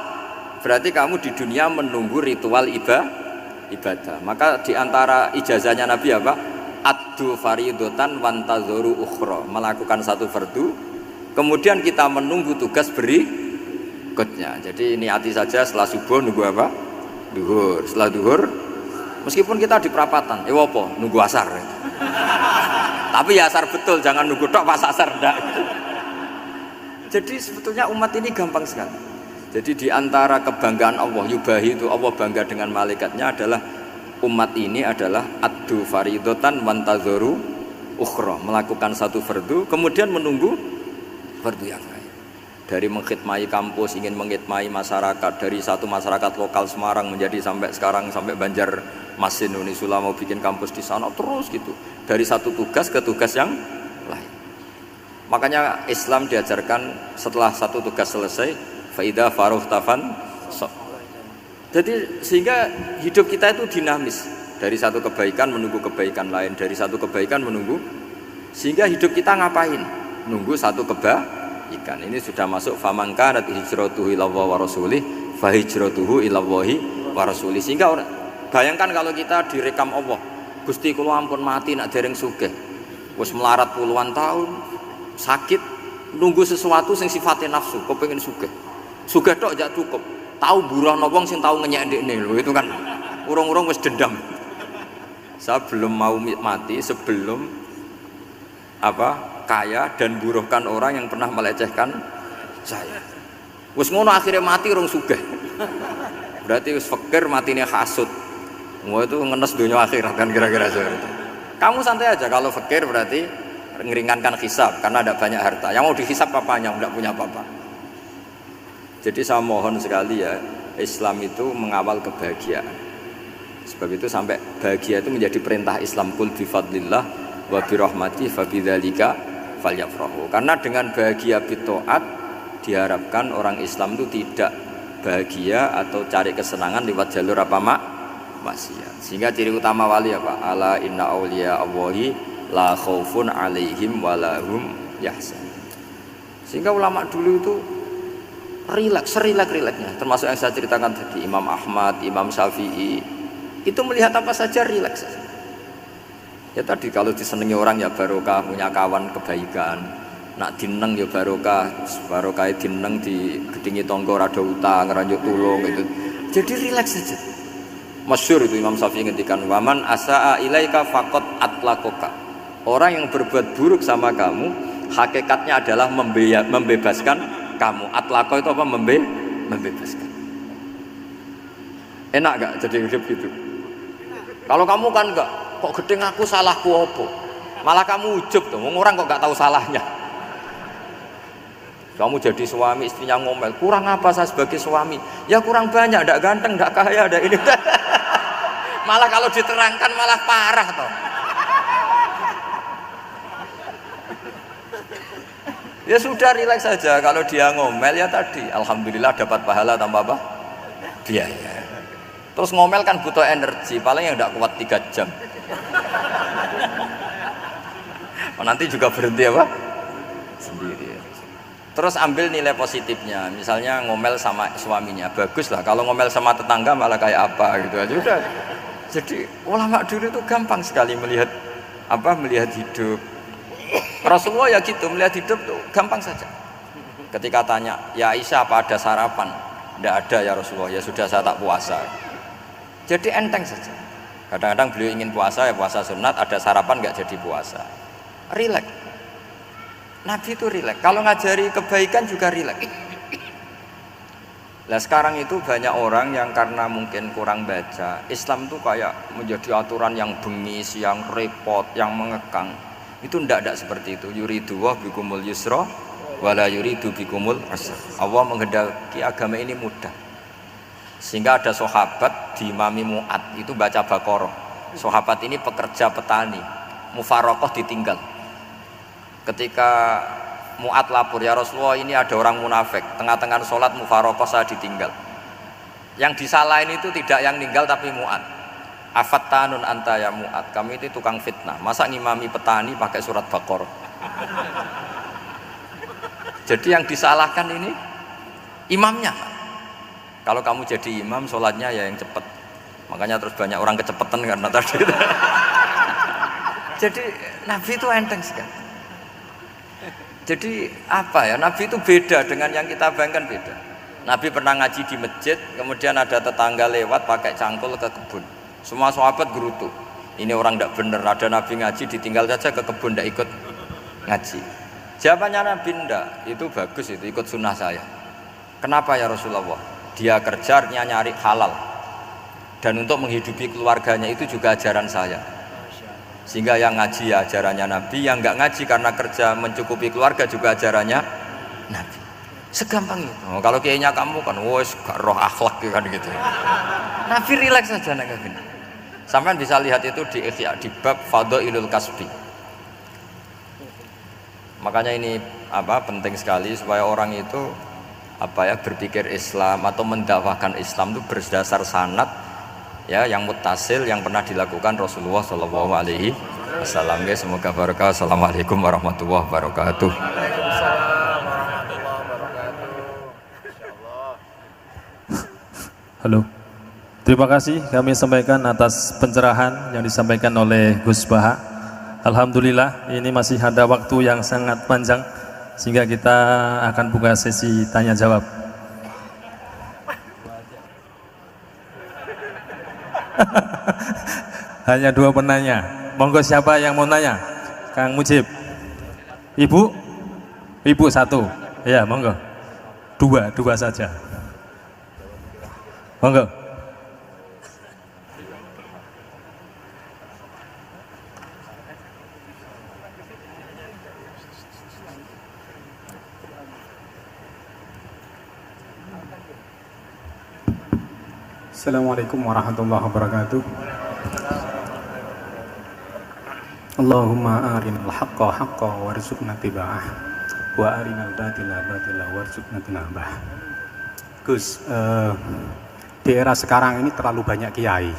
berarti kamu di dunia menunggu ritual ibadah. Maka diantara ijazahnya Nabi apa? Addu faridotan wantadzoru ukhra, melakukan satu fardu, kemudian kita menunggu tugas berikutnya. Jadi niati saja setelah subuh nunggu apa? Duhur. Setelah duhur, meskipun kita di perapatan, apa? Nunggu asar. Tapi ya asar betul, jangan nunggu tok pas asar enggak. Jadi sebetulnya umat ini gampang sekali. Jadi di antara kebanggaan Allah, yubahi itu Allah bangga dengan malaikatnya adalah umat ini adalah addu faridotan wantadzoru ukhra, melakukan satu fardu kemudian menunggu fardu yang lain. Dari mengkhidmati kampus, ingin mengkhidmati masyarakat, dari satu masyarakat lokal Semarang menjadi sampai sekarang sampai Banjarmasin, Unisula mau bikin kampus di sana terus gitu. Dari satu tugas ke tugas yang lain. Makanya Islam diajarkan setelah satu tugas selesai, faida faruh tafan. Jadi sehingga hidup kita itu dinamis, dari satu kebaikan menunggu kebaikan lain, dari satu kebaikan menunggu, sehingga hidup kita ngapain? Nunggu satu kebaikan. Ini sudah masuk faman kanat hijratuhu ila Allah wa rasulih fa hijratuhu ila Allahi wa rasulih. Sehingga bayangkan kalau kita direkam Allah, Gusti kula ampun mati nak dereng sugih. Wis melarat puluhan tahun, sakit, nunggu sesuatu sing sifatnya nafsu, kepengin sugih. Sugih tok jak cukup. Tahu burono wong sing tahu ngenyek ndekne lho, itu kan urung-urung wis dendam. Saya belum mau mati sebelum kaya dan buruhkan orang yang pernah melecehkan saya. Wis ngono akhirnya mati urung sugih. Berarti wis fakir matine hasud. Wah itu ngenes dunia akhirat kan kira-kira seperti itu. Kamu santai aja kalau fakir berarti meringankan hisab karena ada banyak harta. Yang mau dihisab papanya enggak punya apa-apa. Jadi saya mohon sekali ya, Islam itu mengawal kebahagiaan. Sebab itu sampai bahagia itu menjadi perintah Islam, kul bi fadlillah wa bi rahmati fa bidzalika falyafrahu. Karena dengan bahagia bitaat diharapkan orang Islam itu tidak bahagia atau cari kesenangan lewat jalur apa maksiat. Sehingga ciri utama wali apa? Ala inna auliya Allahi la khaufun alaihim wa lahum yahzanun. Sehingga ulama dulu itu rileks-rileksnya, termasuk yang saya ceritakan tadi, Imam Ahmad, Imam Syafi'i, itu melihat apa saja rileks. Ya tadi kalau disenangi orang ya barokah, punya kawan kebaikan, nak dineng ya barokah dineng di gedingi tonggo rada utang, ngeranjuk tulung gitu. Jadi rileks saja. Masyhur itu Imam Syafi'i ngendikan, waman asaa ilaika faqad atlakoka. Orang yang berbuat buruk sama kamu, hakikatnya adalah membebaskan kamu. Atlaqo itu apa? Membebaskan. Enak gak jadi hidup gitu? Kalau kamu kan enggak, kok gedeng aku salahku apa? Malah kamu ujub tuh, orang kok gak tahu salahnya. Kamu jadi suami, istrinya ngomel, kurang apa saya sebagai suami? Ya kurang banyak, enggak ganteng, enggak kaya, enggak ini. Malah kalau diterangkan malah parah toh. Ya sudah rileks saja, kalau dia ngomel ya tadi alhamdulillah dapat pahala tanpa apa? Biaya. Terus ngomel kan butuh energi, paling yang tidak kuat 3 jam. Nanti juga berhenti apa? Sendiri. Terus ambil nilai positifnya, misalnya ngomel sama suaminya, bagus lah. Kalau ngomel sama tetangga malah kayak apa gitu aja udah. Jadi ulama dulu itu gampang sekali melihat hidup. Rasulullah ya gitu, melihat hidup tuh gampang saja. Ketika tanya, ya Aisyah apa ada sarapan? Tidak ada ya Rasulullah, ya sudah saya tak puasa. Jadi enteng saja. Kadang-kadang beliau ingin puasa, ya puasa sunat, ada sarapan nggak jadi puasa. Rileks. Nabi itu rileks. Kalau ngajari kebaikan juga rileks. Nah sekarang itu banyak orang yang karena mungkin kurang baca, Islam itu kayak menjadi aturan yang bengis, yang repot, yang mengekang. Itu tidak seperti itu. Yuridu wa bikumul yusra wala yuridu bikumul usra. Allah menghendaki agama ini mudah. Sehingga ada sahabat di Imami Mu'ad itu baca Baqarah. Sahabat ini pekerja petani, mufarokoh ditinggal. Ketika Mu'ad lapor, ya Rasulullah ini ada orang munafik, tengah-tengah sholat mufarokoh saya ditinggal. Yang disalahin itu tidak yang ninggal tapi Mu'ad. Afattanun anta ya Mu'ad, kami itu tukang fitnah. Masa ngimami petani pakai surat Baqarah? Jadi yang disalahkan ini imamnya. Kalau kamu jadi imam, sholatnya ya yang cepat. Makanya terus banyak orang kecepetan karena tadi. Jadi Nabi itu enteng sekali. Jadi apa ya, Nabi itu beda dengan yang kita bayangkan, beda. Nabi pernah ngaji di masjid, kemudian ada tetangga lewat pakai cangkul ke kebun. Semua sahabat gerutu, ini orang tidak benar, ada Nabi ngaji ditinggal saja ke kebun, tidak ikut ngaji. Jawabannya Nabi, tidak, itu bagus, itu ikut sunnah saya. Kenapa ya Rasulullah? Dia kerjanya nyari halal, dan untuk menghidupi keluarganya itu juga ajaran saya. Sehingga yang ngaji ya ajarannya Nabi, yang nggak ngaji karena kerja mencukupi keluarga juga ajarannya Nabi. Segampang itu. Oh, kalau kayaknya kamu kan, wes gak roh akhlak kan gitu. Nabi rileks saja Nabi. Sampai bisa lihat itu di Ikhya, di bab Fadhailul Kasbi. Makanya ini penting sekali supaya orang itu berpikir Islam atau mendakwakan Islam itu berdasar sanad ya yang muttasil yang pernah dilakukan Rasulullah Shallallahu Alaihi Wasallam. Semoga barokah. Assalamualaikum warahmatullahi wabarakatuh. Halo, terima kasih kami sampaikan atas pencerahan yang disampaikan oleh Gus Baha. Alhamdulillah ini masih ada waktu yang sangat panjang sehingga kita akan buka sesi tanya jawab. Hanya 2 penanya. Monggo siapa yang mau nanya? Kang Mujib. Ibu? Ibu 1. Ya, monggo. 2 saja. Monggo. Assalamualaikum warahmatullahi wabarakatuh. Allahumma arinal haqqa haqqa warzuqna tiba'ah wa arinal batila batila warzuqna tinabah. Gus, di era sekarang ini terlalu banyak kiai.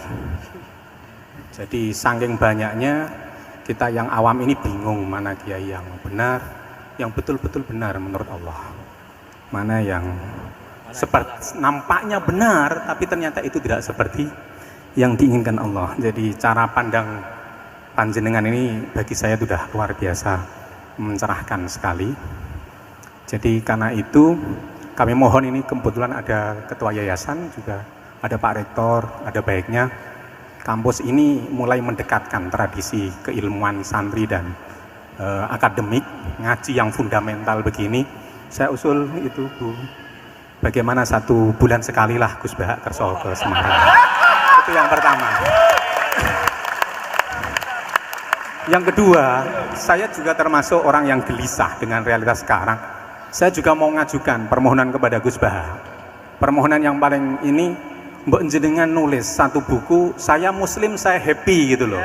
Jadi saking banyaknya kita yang awam ini bingung mana kiai yang benar, yang betul-betul benar menurut Allah. Mana yang seperti nampaknya benar tapi ternyata itu tidak seperti yang diinginkan Allah. Jadi cara pandang panjenengan ini bagi saya sudah luar biasa mencerahkan sekali. Jadi karena itu kami mohon, ini kebetulan ada ketua yayasan, juga ada Pak Rektor, ada baiknya kampus ini mulai mendekatkan tradisi keilmuan santri dan akademik, ngaji yang fundamental begini. Saya usul itu Bu, bagaimana 1 bulan sekali lah Gus Baha kerso ke Semarang. Itu yang pertama. Yang kedua, saya juga termasuk orang yang gelisah dengan realitas sekarang. Saya juga mau ngajukan permohonan kepada Gus Baha. Permohonan yang paling ini, mbok jenengan nulis 1 buku, saya Muslim, saya happy gitu loh.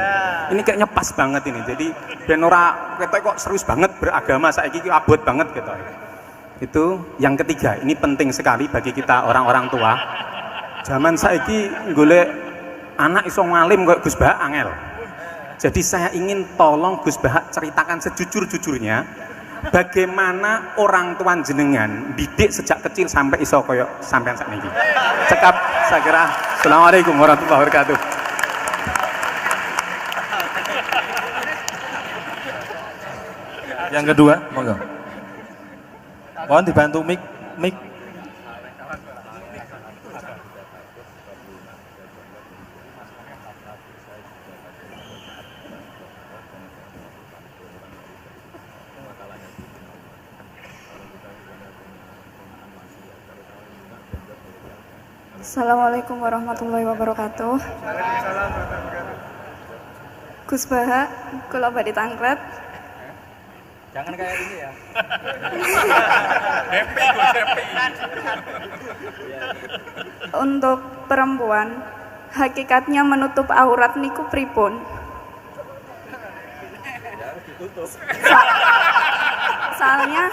Ini kayaknya pas banget ini. Jadi ben ora ketok kok serius banget beragama, saiki abot banget gitu. Itu yang ketiga, ini penting sekali bagi kita orang-orang tua. Zaman saiki golek anak iso ngalim kok Gus Baha angel. Jadi saya ingin tolong Gus Baha ceritakan sejujur-jujurnya bagaimana orang tua jenengan didik sejak kecil sampai iso koyo sampean sakniki. Cekap saya kira. Assalamualaikum warahmatullahi wabarakatuh. Yang kedua, monggo. Mohon dibantu mic. Assalamualaikum warahmatullahi wabarakatuh. Gus Baha, kula badhe tangkret. Jangan kayak ini ya. Untuk perempuan, hakikatnya menutup aurat niku pripun? Soalnya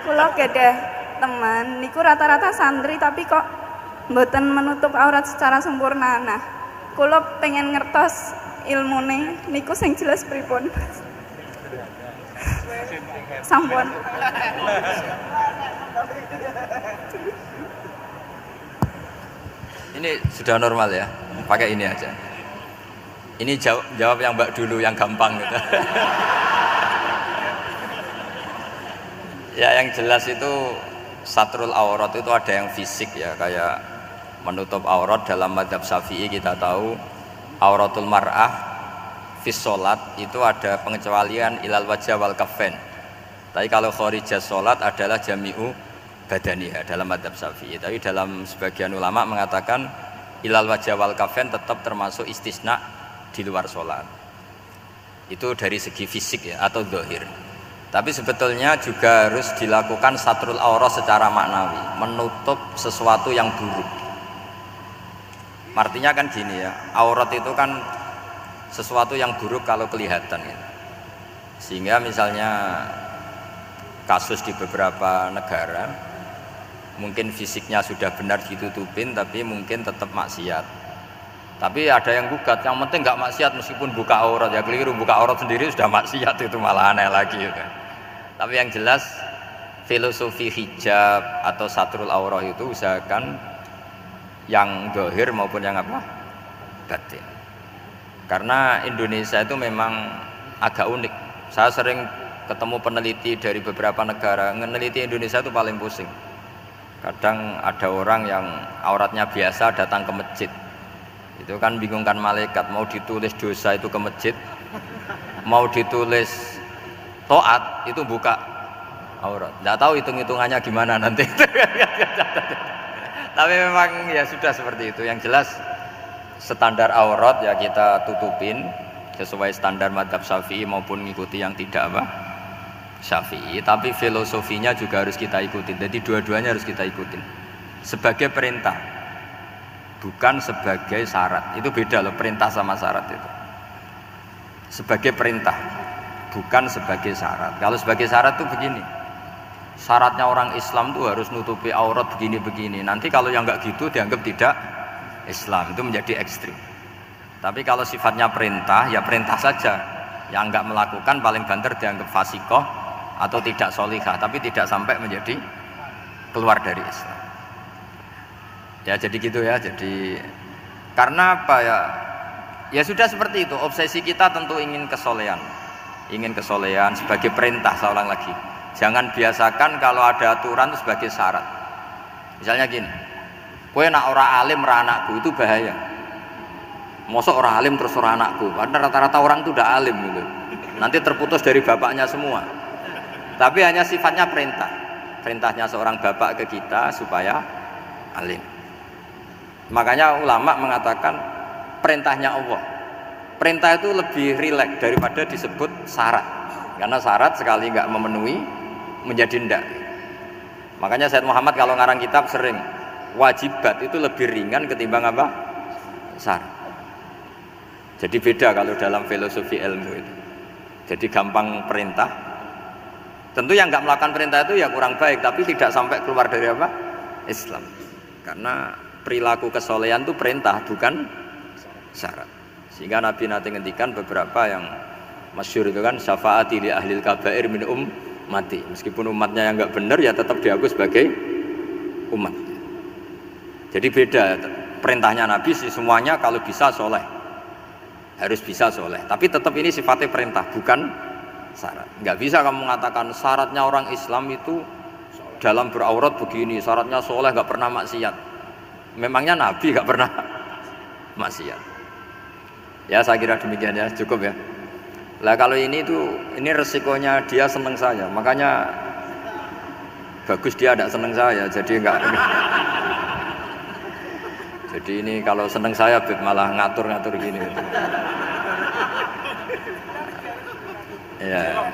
kula gadah teman niku rata-rata santri tapi kok mboten menutup aurat secara sempurna. Nah, kula pengen ngertos ilmune niku sing jelas pripun. Sampun. Ini sudah normal ya, pakai ini aja. Ini jawab yang Mbak dulu yang gampang gitu. Ya yang jelas itu satrul aurat itu ada yang fisik ya, kayak menutup aurat dalam madzhab Syafi'i kita tahu auratul mar'ah fis sholat itu ada pengecualian ilal wajah wal kafain. Tapi kalau kharijah sholat adalah jami'u badaniha dalam madzhab Syafi'i. Tapi dalam sebagian ulama mengatakan ilal wajah wal kafain tetap termasuk istisna di luar sholat. Itu dari segi fisik ya atau zahir. Tapi sebetulnya juga harus dilakukan satrul aurat secara maknawi, menutup sesuatu yang buruk. Artinya kan gini ya, aurat itu kan sesuatu yang buruk kalau kelihatan ya. Sehingga misalnya kasus di beberapa negara mungkin fisiknya sudah benar ditutupin tapi mungkin tetap maksiat. Tapi ada yang gugat, yang penting nggak maksiat meskipun buka aurat. Ya keliru, buka aurat sendiri sudah maksiat, itu malah aneh lagi gitu. Tapi yang jelas filosofi hijab atau satrul aurat itu usahakan yang zahir maupun yang apa? Batin. Karena Indonesia itu memang agak unik. Saya sering ketemu peneliti dari beberapa negara, meneliti Indonesia itu paling pusing. Kadang ada orang yang auratnya biasa datang ke masjid, itu kan bingungkan malaikat, mau ditulis dosa itu ke masjid, mau ditulis toat itu buka aurat. Nggak tahu hitung-hitungannya gimana nanti. Tapi memang ya sudah seperti itu. Yang jelas standar aurat ya kita tutupin sesuai standar madzhab Syafi'i maupun mengikuti yang tidak apa Syafi'i. Tapi filosofinya juga harus kita ikutin. Jadi dua-duanya harus kita ikutin sebagai perintah, bukan sebagai syarat. Itu beda loh, perintah sama syarat itu. Sebagai perintah, bukan sebagai syarat. Kalau sebagai syarat itu begini, syaratnya orang Islam tuh harus nutupi aurat begini-begini. Nanti kalau yang nggak gitu dianggap tidak Islam, itu menjadi ekstrim. Tapi kalau sifatnya perintah, ya perintah saja. Yang nggak melakukan paling banter dianggap fasikoh atau tidak solihah, tapi tidak sampai menjadi keluar dari Islam. Ya jadi gitu ya. Jadi karena apa ya? Ya sudah seperti itu. Obsesi kita tentu ingin kesolehan, sebagai perintah. Saya ulang lagi, jangan biasakan kalau ada aturan itu sebagai syarat. Misalnya gini, kowe nak ora alim ra anakku, itu bahaya. Mosok ora alim terus ora anakku, karena rata-rata orang itu udah alim gitu. Nanti terputus dari bapaknya semua. Tapi hanya sifatnya perintah. Perintahnya seorang bapak ke kita supaya alim. Makanya ulama mengatakan perintahnya Allah. Perintah itu lebih rileks daripada disebut syarat. Karena syarat sekali nggak memenuhi menjadi ndak. Makanya Sayyid Muhammad kalau ngarang kitab sering wajibat itu lebih ringan ketimbang apa? Syarat. Jadi beda kalau dalam filosofi ilmu itu. Jadi gampang perintah. Tentu yang nggak melakukan perintah itu ya kurang baik, tapi tidak sampai keluar dari apa? Islam. Karena perilaku kesolehan itu perintah, bukan syarat. Sehingga Nabi nanti ngendikan beberapa yang masyhur itu kan, syafaati li ahlil kabair min mati. Meskipun umatnya yang nggak benar ya tetap diaku sebagai umat. Jadi beda perintahnya Nabi sih, semuanya kalau bisa soleh, harus bisa soleh. Tapi tetap ini sifatnya perintah, bukan syarat. Nggak bisa kamu mengatakan syaratnya orang Islam itu dalam beraurat begini, syaratnya soleh, nggak pernah maksiat. Memangnya Nabi nggak pernah maksiat? Ya saya kira demikian ya, cukup ya. Lah kalau ini resikonya dia seneng saya, makanya bagus dia tidak seneng saya, jadi enggak. Jadi ini kalau seneng saya malah ngatur-ngatur gini. Ya.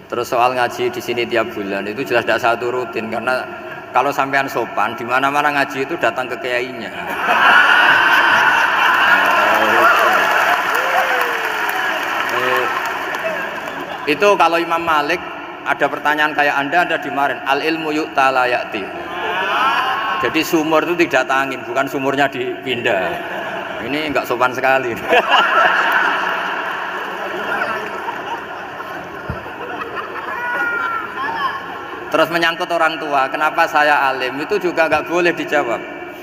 Terus soal ngaji di sini tiap bulan itu jelas tidak satu rutin, karena kalau sampean sopan di mana-mana ngaji itu datang ke kiainya. Itu kalau Imam Malik ada pertanyaan kayak Anda dimarahin, al ilmu yu'ta la ya'ti. Jadi sumur itu didatangin, bukan sumurnya dipindah. Ini enggak sopan sekali. Terus menyangkut orang tua, kenapa saya alim, itu juga enggak boleh dijawab.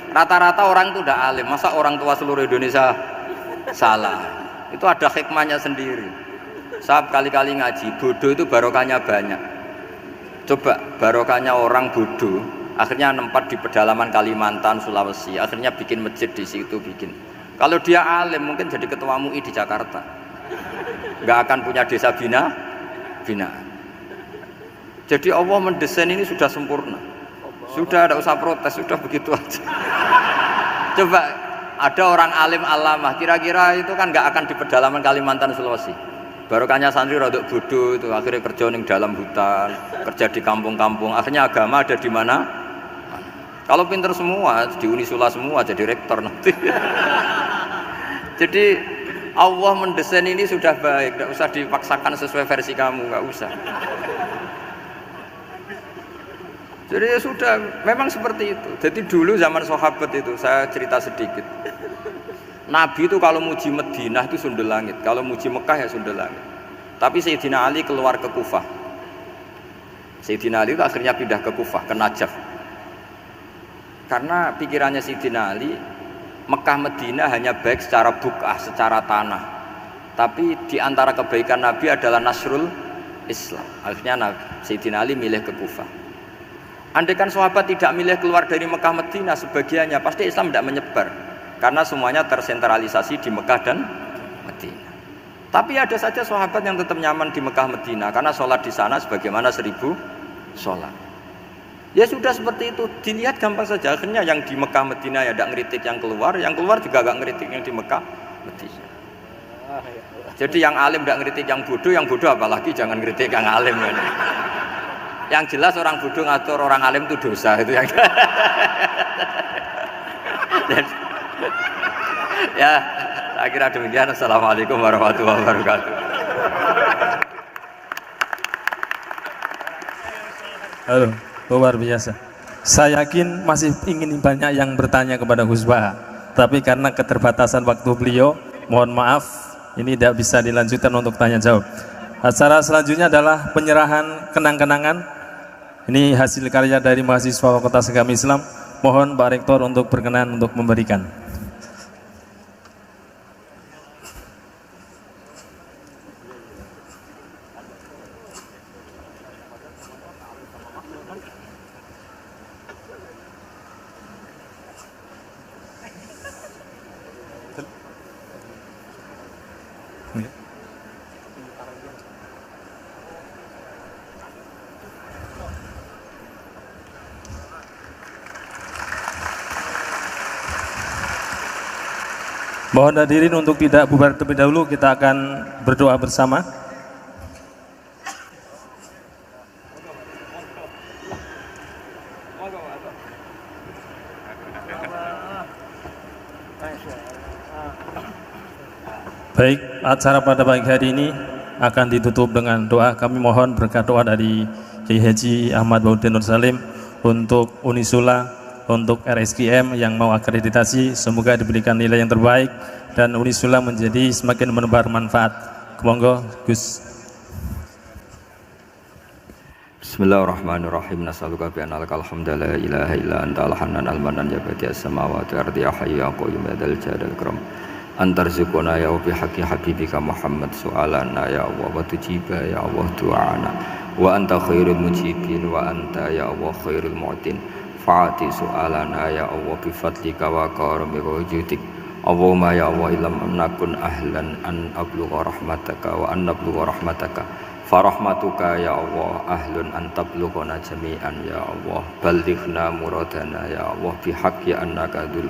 Rata-rata orang itu udah alim, masa orang tua seluruh Indonesia salah? Itu ada hikmahnya sendiri. Saya kali-kali ngaji, bodoh itu barokahnya banyak. Coba barokahnya orang bodoh, akhirnya nempat di pedalaman Kalimantan, Sulawesi, akhirnya bikin masjid di situ bikin. Kalau dia alim mungkin jadi ketua MUI di Jakarta, nggak akan punya desa binaan. Jadi Allah mendesain ini sudah sempurna, sudah tidak usah protes, sudah begitu aja. Coba ada orang alim alamah, kira-kira itu kan nggak akan di pedalaman Kalimantan, Sulawesi. Barokahnya santri rodok bodoh itu, akhirnya kerja di dalam hutan, kerja di kampung-kampung, akhirnya agama ada di mana? Kalau pinter semua, di Unisula semua jadi rektor nanti. Jadi Allah mendesain ini sudah baik, tidak usah dipaksakan sesuai versi kamu, nggak usah. Jadi ya sudah, memang seperti itu. Jadi dulu zaman sahabat itu, saya cerita sedikit. Nabi itu kalau muji Madinah itu sundel langit, kalau muji Mekah ya sundel langit. Tapi Sayyidina Ali keluar ke Kufah. Sayyidina Ali itu akhirnya pindah ke Kufah, ke Najaf. Karena pikirannya Sayyidina Ali, Mekah Madinah hanya baik secara bukah, secara tanah. Tapi di antara kebaikan Nabi adalah nasrul Islam. Akhirnya Sayyidina Ali milih ke Kufah. Andai kan sahabat tidak milih keluar dari Mekah Madinah sebagiannya, pasti Islam tidak menyebar. Karena semuanya tersentralisasi di Mekah dan Madinah. Tapi ada saja sahabat yang tetap nyaman di Mekah Madinah karena sholat di sana sebagaimana 1000 sholat. Ya sudah seperti itu, dilihat gampang saja. Akhirnya yang di Mekah Madinah ya tidak ngeritik yang keluar juga gak ngeritik yang di Mekah Madinah. Jadi yang alim tidak ngeritik yang bodoh apalagi jangan ngeritik yang alim. Yang jelas orang bodoh ngatur orang alim itu dosa, itu yang. Ya, saya kira demikian. Assalamualaikum warahmatullahi wabarakatuh. Halo, luar biasa. Saya yakin masih ingin banyak yang bertanya kepada Gus Baha, tapi karena keterbatasan waktu beliau, mohon maaf, ini tidak bisa dilanjutkan untuk tanya jawab. Acara selanjutnya adalah penyerahan kenang-kenangan. Ini hasil karya dari mahasiswa Fakultas Agama Islam. Mohon Pak Rektor untuk berkenan untuk memberikan. Mohon hadirin untuk tidak bubar terlebih dahulu, kita akan berdoa bersama. Baik, acara pada pagi hari ini akan ditutup dengan doa. Kami mohon berkat doa dari Kiai Haji Ahmad Bauddin Nur Salim untuk Unisula, untuk RSKM yang mau akreditasi, semoga diberikan nilai yang terbaik dan Unisula menjadi semakin menebar manfaat. Monggo Gus. Bismillahirrahmanirrahim. Nas'aluka bi anna lakal hamda la ilaha illa anta al-hannan al-mannan ya badi'as samawati ardi ya hayyu ya qayyum ya dzal jalali wal ikram. Antarzuquna ya bi haqqi habibika Muhammad su'alana ya Allah wa tujiba ya Allah du'ana wa anta khairul mujibin wa anta ya Allah khairul mu'tin. Fa'ati su'alana ya Allah bi fadlika wa karamika wa judik. Allahumma ya Allah illam nakun ahlan an ablugha rahmataka wa an nablugha rahmataka. Farahmatuka ya Allah ahlun antablughana jami'an ya Allah ballighna muradana ya Allah bihaqqi annaka dzul